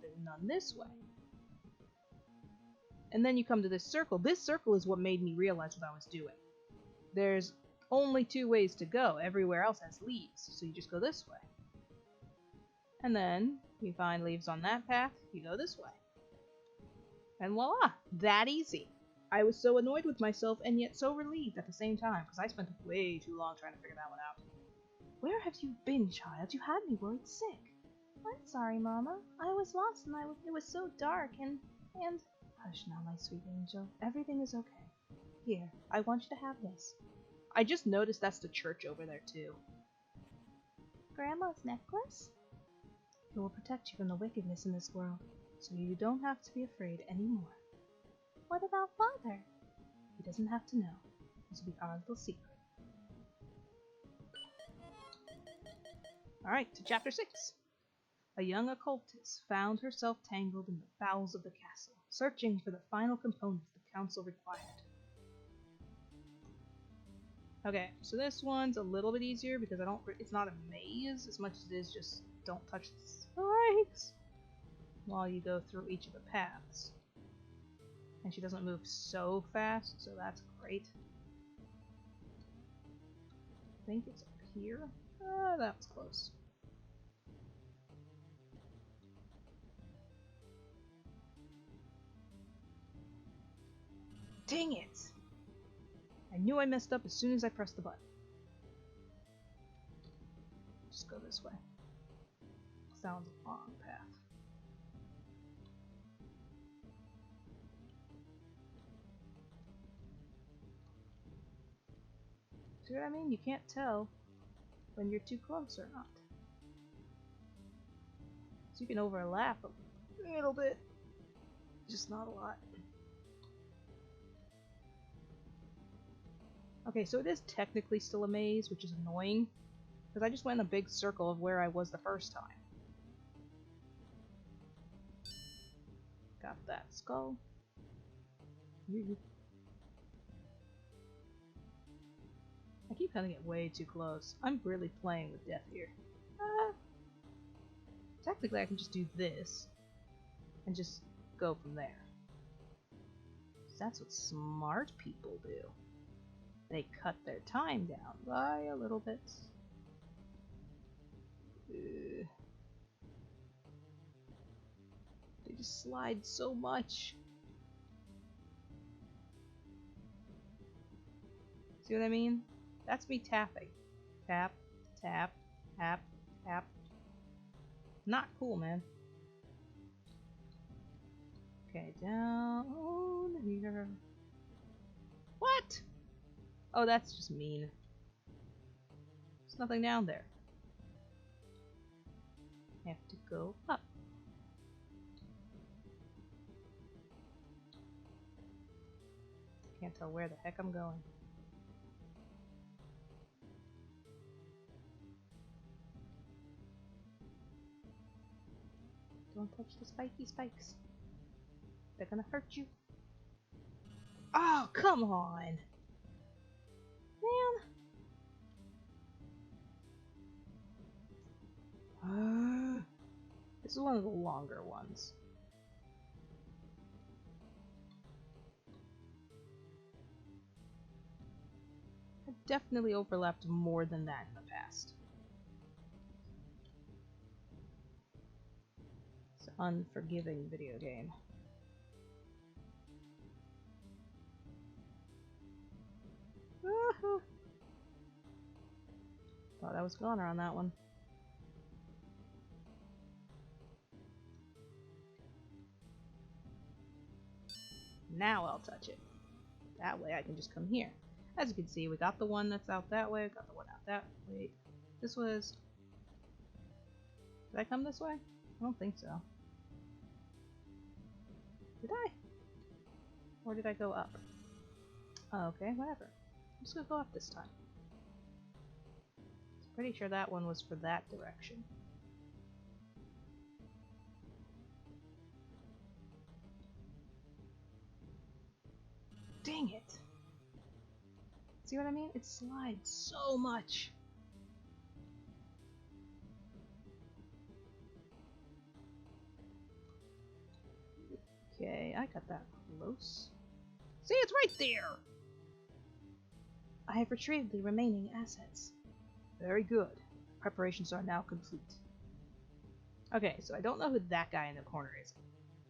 Speaker 2: there's none this way. And then you come to this circle. This circle is what made me realize what I was doing. There's only 2 ways to go. Everywhere else has leaves, so you just go this way. And then you find leaves on that path, you go this way. And voila! That easy. I was so annoyed with myself and yet so relieved at the same time, because I spent way too long trying to figure that one out. Where have you been, child? You had me worried sick.
Speaker 3: I'm sorry, Mama. I was lost and it was so dark and...
Speaker 2: Hush now, my sweet angel. Everything is okay. Here, I want you to have this. I just noticed that's the church over there, too.
Speaker 3: Grandma's necklace?
Speaker 2: It will protect you from the wickedness in this world, so you don't have to be afraid anymore.
Speaker 3: What about Father?
Speaker 2: He doesn't have to know. This will be our little secret. Alright, to chapter 6. A young occultist found herself tangled in the bowels of the castle, searching for the final components the council required. Okay, so this one's a little bit easier because it's not a maze as much as it is just don't touch the spikes while you go through each of the paths. And she doesn't move so fast, so that's great. I think it's up here. That was close. Dang it! I knew I messed up as soon as I pressed the button. Just go this way. Sounds a long path. See what I mean? You can't tell when you're too close or not. So you can overlap a little bit, just not a lot. Okay, so it is technically still a maze, which is annoying, because I just went in a big circle of where I was the first time. Got that skull. I keep cutting it way too close. I'm really playing with death here. Technically I can just do this and just go from there. That's what smart people do. They cut their time down by a little bit. They just slide so much. See what I mean? That's me tapping. Tap, tap, tap, tap. Not cool, man. Okay, down here. What? Oh, that's just mean. There's nothing down there. I have to go up. Can't tell where the heck I'm going. Don't touch the spiky spikes. They're gonna hurt you. Oh, come on! Man! This is one of the longer ones. I've definitely overlapped more than that in the past. It's an unforgiving video game. Thought I was gone around that one. Now I'll touch it. That way I can just come here. As you can see, we got the one that's out that way, we got the one out that way. This was... Did I come this way? I don't think so. Did I? Or did I go up? Oh, okay, whatever. I'm just gonna go up this time. I'm pretty sure that one was for that direction. Dang it! See what I mean? It slides so much. Okay, I got that close. See, it's right there! I have retrieved the remaining assets. Very good. Preparations are now complete. Okay, so I don't know who that guy in the corner is.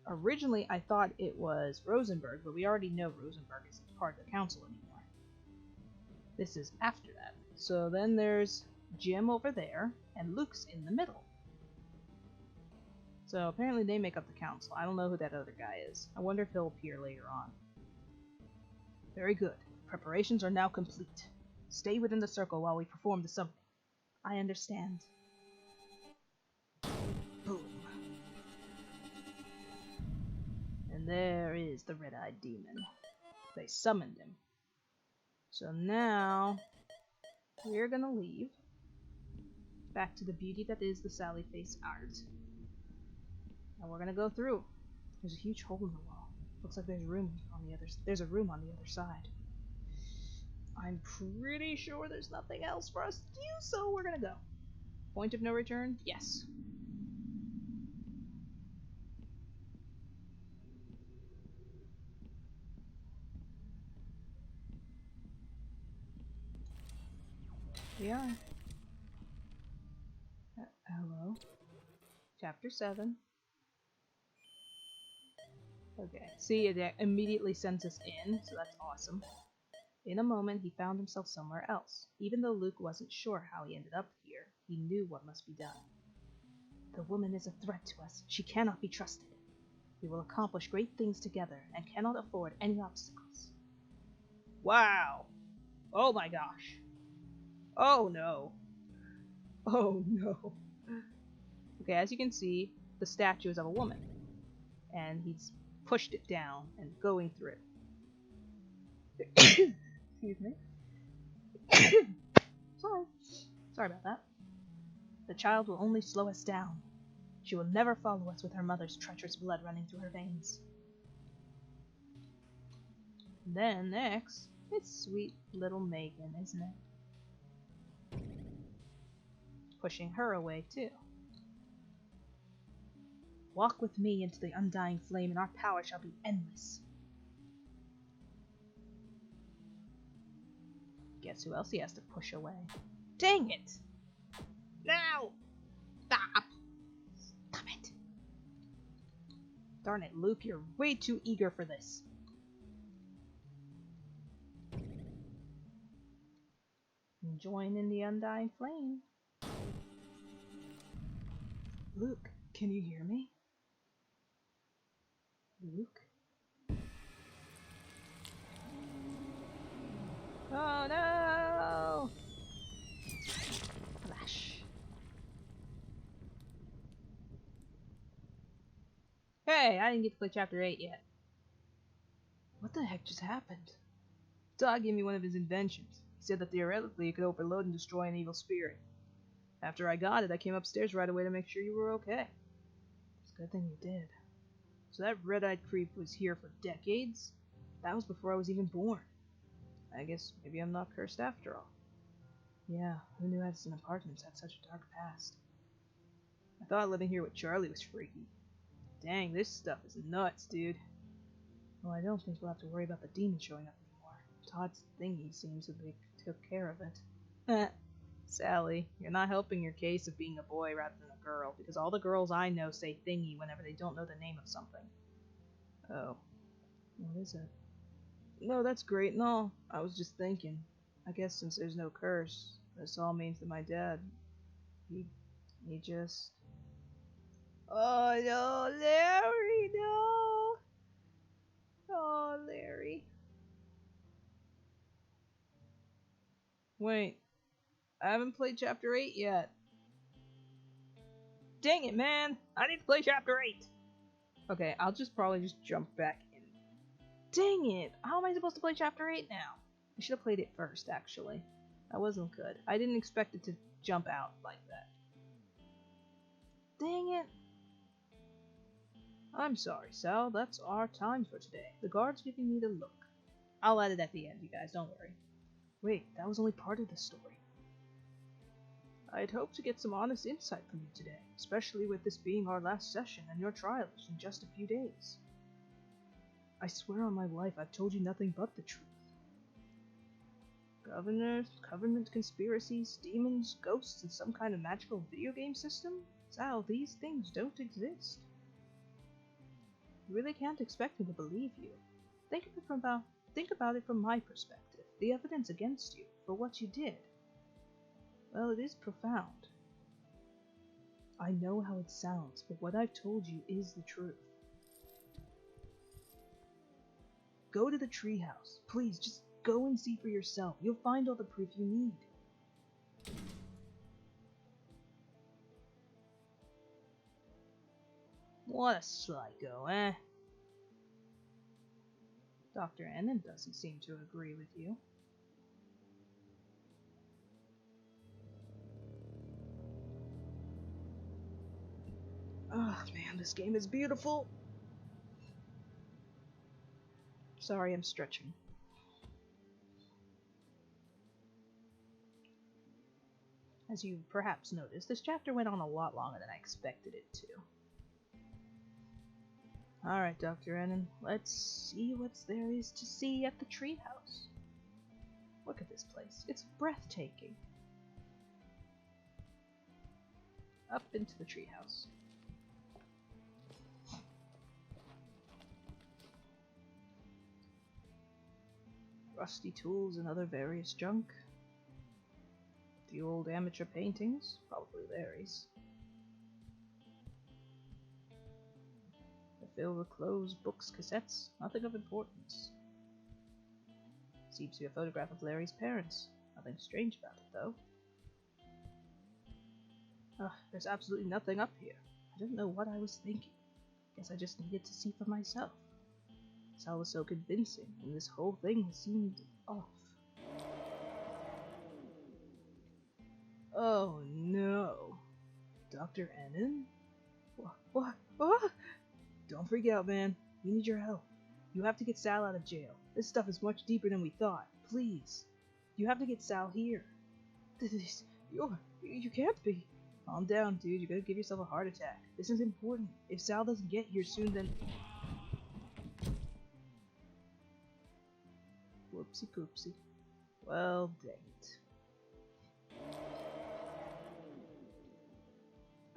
Speaker 2: Originally, I thought it was Rosenberg, but we already know Rosenberg isn't part of the council anymore. This is after that. So then there's Jim over there, and Luke's in the middle. So apparently they make up the council. I don't know who that other guy is. I wonder if he'll appear later on. Very good. Preparations are now complete. Stay within the circle while we perform the summoning. I understand. Boom. And there is the red-eyed demon. They summoned him. So now we're gonna leave back to the beauty that is the Sally face art. And we're gonna go through. There's a huge hole in the wall. Looks like there's a room on the other side. I'm pretty sure there's nothing else for us to do, so we're gonna go. Point of no return? Yes. We are. Hello. Chapter 7. Okay, see, it immediately sends us in, so that's awesome. In a moment, he found himself somewhere else. Even though Luke wasn't sure how he ended up here, he knew what must be done. The woman is a threat to us. She cannot be trusted. We will accomplish great things together and cannot afford any obstacles. Wow! Oh my gosh! Oh no! Oh no! Okay, as you can see, the statue is of a woman. And he's pushed it down and going through it. Excuse me. Sorry about that. The child will only slow us down. She will never follow us with her mother's treacherous blood running through her veins. Then next, it's sweet little Megan, isn't it? Pushing her away too. Walk with me into the undying flame and our power shall be endless. Guess who else he has to push away? Dang it! No! Stop! Stop it! Darn it, Luke, you're way too eager for this. Join in the undying flame. Luke, can you hear me? Luke? Oh no! Flash. Hey, I didn't get to play chapter 8 yet. What the heck just happened? Todd gave me one of his inventions. He said that theoretically it could overload and destroy an evil spirit. After I got it, I came upstairs right away to make sure you were okay. It's a good thing you did. So that red-eyed creep was here for decades? That was before I was even born. I guess maybe I'm not cursed after all. Yeah, who knew Edison Apartments had such a dark past? I thought living here with Charlie was freaky. Dang, this stuff is nuts, dude. Well, I don't think we'll have to worry about the demon showing up anymore. Todd's thingy seems to they took care of it. Sally, you're not helping your case of being a boy rather than a girl, because all the girls I know say thingy whenever they don't know the name of something. Oh. What is it? No, that's great and all. I was just thinking. I guess since there's no curse, this all means that my dad, he just... Oh no, Larry, no! Oh, Larry. Wait, I haven't played chapter 8 yet. Dang it, man! I need to play chapter 8! Okay, I'll probably just jump back in. Dang it! How am I supposed to play chapter 8 now? I should have played it first, actually. That wasn't good. I didn't expect it to jump out like that. Dang it! I'm sorry, Sal. That's our time for today. The guard's giving me the look. I'll add it at the end, you guys. Don't worry. Wait, that was only part of the story. I'd hoped to get some honest insight from you today, especially with this being our last session and your trials in just a few days. I swear on my life I've told you nothing but the truth. Government conspiracies, demons, ghosts, and some kind of magical video game system? Sal, these things don't exist. You really can't expect me to believe you. Think about it from my perspective, the evidence against you, for what you did. Well, it is profound. I know how it sounds, but what I've told you is the truth. Go to the treehouse. Please, just go and see for yourself. You'll find all the proof you need. What a psycho, eh? Dr. Ennan doesn't seem to agree with you. Oh man, this game is beautiful. Sorry, I'm stretching. As you perhaps noticed, this chapter went on a lot longer than I expected it to. Alright, Dr. Ennin, let's see what there is to see at the treehouse. Look at this place. It's breathtaking. Up into the treehouse. Rusty tools and other various junk. The old amateur paintings, probably Larry's. They're filled with clothes, books, cassettes, nothing of importance. Seems to be a photograph of Larry's parents. Nothing strange about it, though. There's absolutely nothing up here. I don't know what I was thinking. Guess I just needed to see for myself. Sal was so convincing, and this whole thing seemed off. Oh no. Dr. Ennin? What? Don't freak out, man. We need your help. You have to get Sal out of jail. This stuff is much deeper than we thought. Please. You have to get Sal here. You can't be. Calm down, dude. You're gonna give yourself a heart attack. This is important. If Sal doesn't get here soon, then... Whoopsie poopsie. Well, dang it.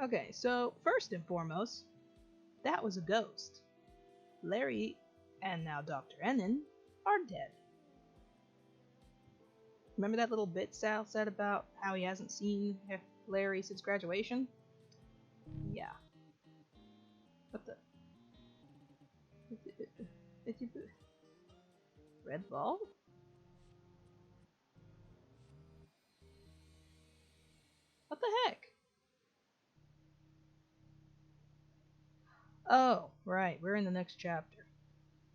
Speaker 2: Okay, so first and foremost, that was a ghost. Larry, and now Dr. Ennin, are dead. Remember that little bit Sal said about how he hasn't seen Larry since graduation? Yeah. What the? Red ball? What the heck? Oh, right, we're in the next chapter.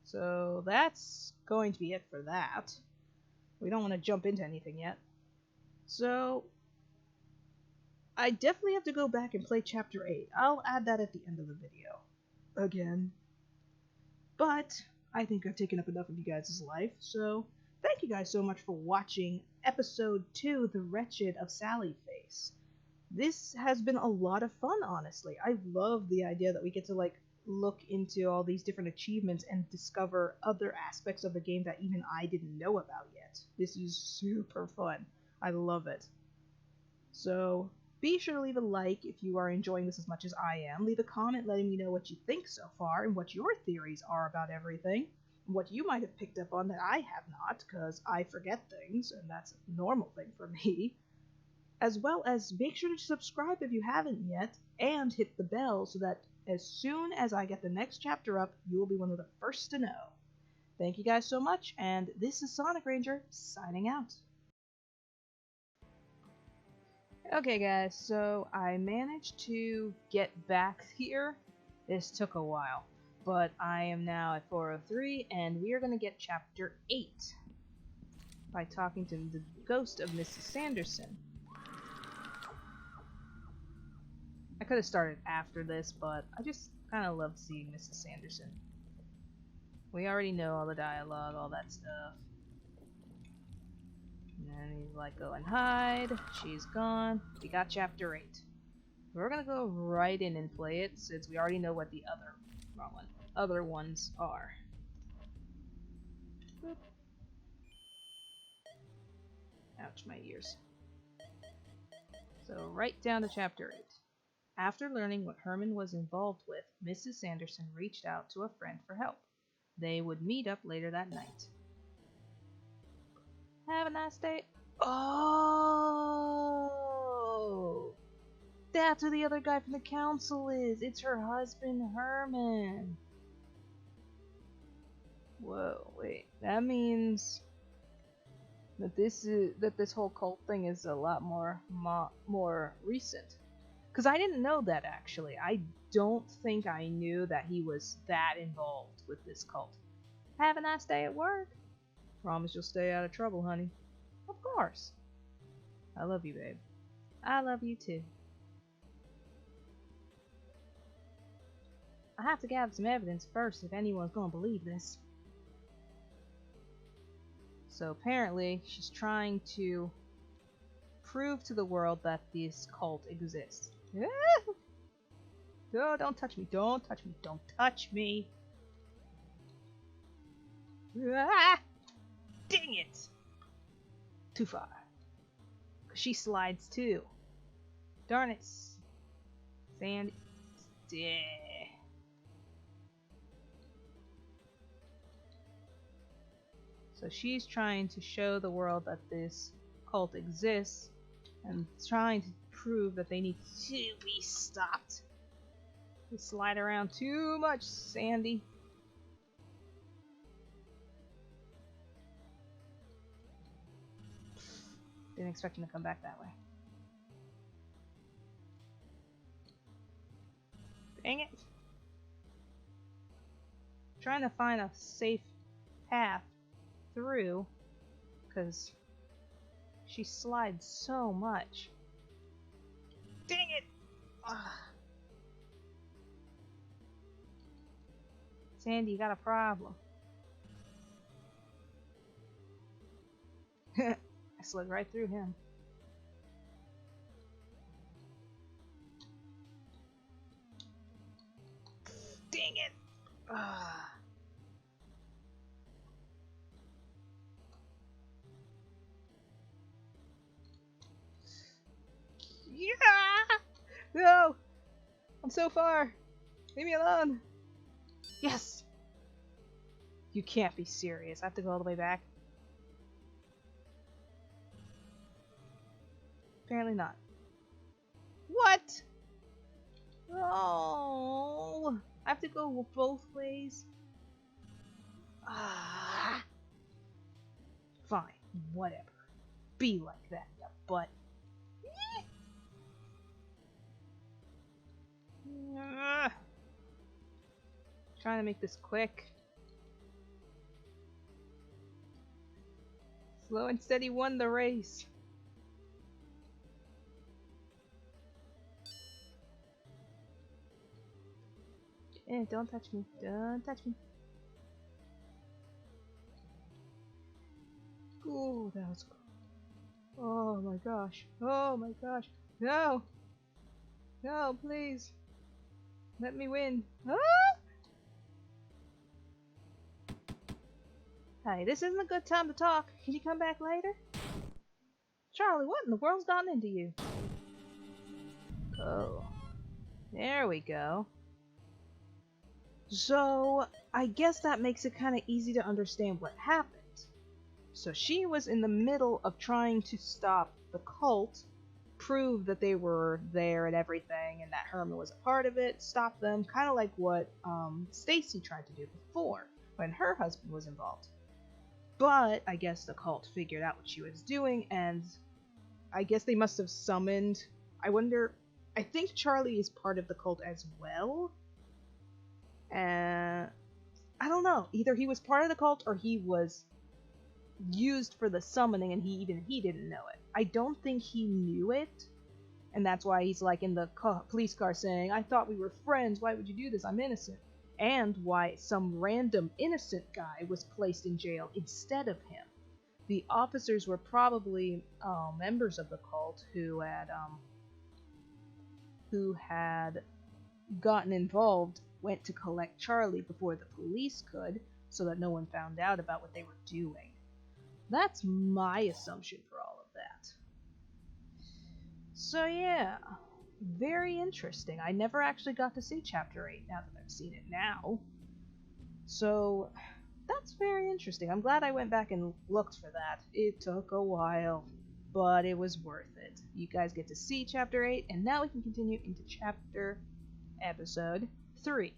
Speaker 2: So that's going to be it for that. We don't want to jump into anything yet. So I definitely have to go back and play chapter 8. I'll add that at the end of the video. Again. But I think I've taken up enough of you guys' life, so thank you guys so much for watching episode 2, The Wretched of Sally Face. This has been a lot of fun, honestly. I love the idea that we get to look into all these different achievements and discover other aspects of the game that even I didn't know about yet. This is super fun. I love it. So be sure to leave a like if you are enjoying this as much as I am. Leave a comment letting me know what you think so far and what your theories are about everything. What you might have picked up on that I have not, because I forget things, and that's a normal thing for me. As well as make sure to subscribe if you haven't yet, and hit the bell so that as soon as I get the next chapter up, you will be one of the first to know. Thank you guys so much, and this is SonicRanger, signing out. Okay guys, so I managed to get back here. This took a while, but I am now at 403, and we are going to get chapter 8 by talking to the ghost of Mrs. Sanderson. I could have started after this, but I just kind of love seeing Mrs. Sanderson. We already know all the dialogue, all that stuff. And then he's like, go and hide. She's gone. We got chapter 8. We're gonna go right in and play it, since we already know what the other ones are. Boop. Ouch, my ears. So right down to chapter 8. After learning what Herman was involved with, Mrs. Sanderson reached out to a friend for help. They would meet up later that night. Have a nice day. Oh! That's who the other guy from the council is. It's her husband, Herman. Whoa, wait. That means that this whole cult thing is a lot more recent. Because I didn't know that, actually. I don't think I knew that he was that involved with this cult. Have a nice day at work. Promise you'll stay out of trouble, honey. Of course. I love you, babe. I love you, too.
Speaker 3: I have to gather some evidence first if anyone's gonna believe this.
Speaker 2: So apparently, she's trying to prove to the world that this cult exists. No, don't touch me, don't touch me, don't touch me! Ah! Dang it! Too far. 'Cause she slides too. Darn it. Sandy. Yeah. So she's trying to show the world that this cult exists and trying to prove that they need to be stopped. You slide around too much, Sandy. Didn't expect him to come back that way. Dang it. Trying to find a safe path through because she slides so much. Dang it! Ugh. Sandy, you got a problem. I slid right through him. Dang it! Ugh. Yeah! No! I'm so far! Leave me alone! Yes! You can't be serious. I have to go all the way back. Apparently not. What? Oh! I have to go both ways? Ah! Fine. Whatever. Be like that, you butt. Trying to make this quick. Slow and steady won the race. Don't touch me. Don't touch me. Ooh, that was cool. Oh my gosh. Oh my gosh. No! No, please. Let me win. Ah! Hey, this isn't a good time to talk. Can you come back later? Charlie, what in the world's gotten into you? Oh. There we go. So, I guess that makes it kind of easy to understand what happened. So she was in the middle of trying to stop the cult, prove that they were there and everything, and that Herman was a part of it, stop them, kind of like what Stacy tried to do before, when her husband was involved. But I guess the cult figured out what she was doing, and I guess they must have summoned... I think Charlie is part of the cult as well. I don't know. Either he was part of the cult or he was used for the summoning and he didn't know it. I don't think he knew it, and that's why he's like in the police car saying, I thought we were friends, why would you do this, I'm innocent. And why some random innocent guy was placed in jail instead of him. The officers were probably members of the cult who had gotten involved, went to collect Charlie before the police could, so that no one found out about what they were doing. That's my assumption for all of that. So yeah, very interesting. I never actually got to see Chapter 8 now that I've seen it now. So that's very interesting. I'm glad I went back and looked for that. It took a while, but it was worth it. You guys get to see Chapter 8, and now we can continue into Episode 3.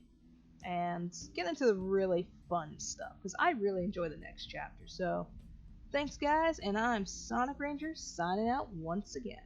Speaker 2: And get into the really fun stuff, because I really enjoy the next chapter. So, thanks guys, and I'm SonicRanger signing out once again.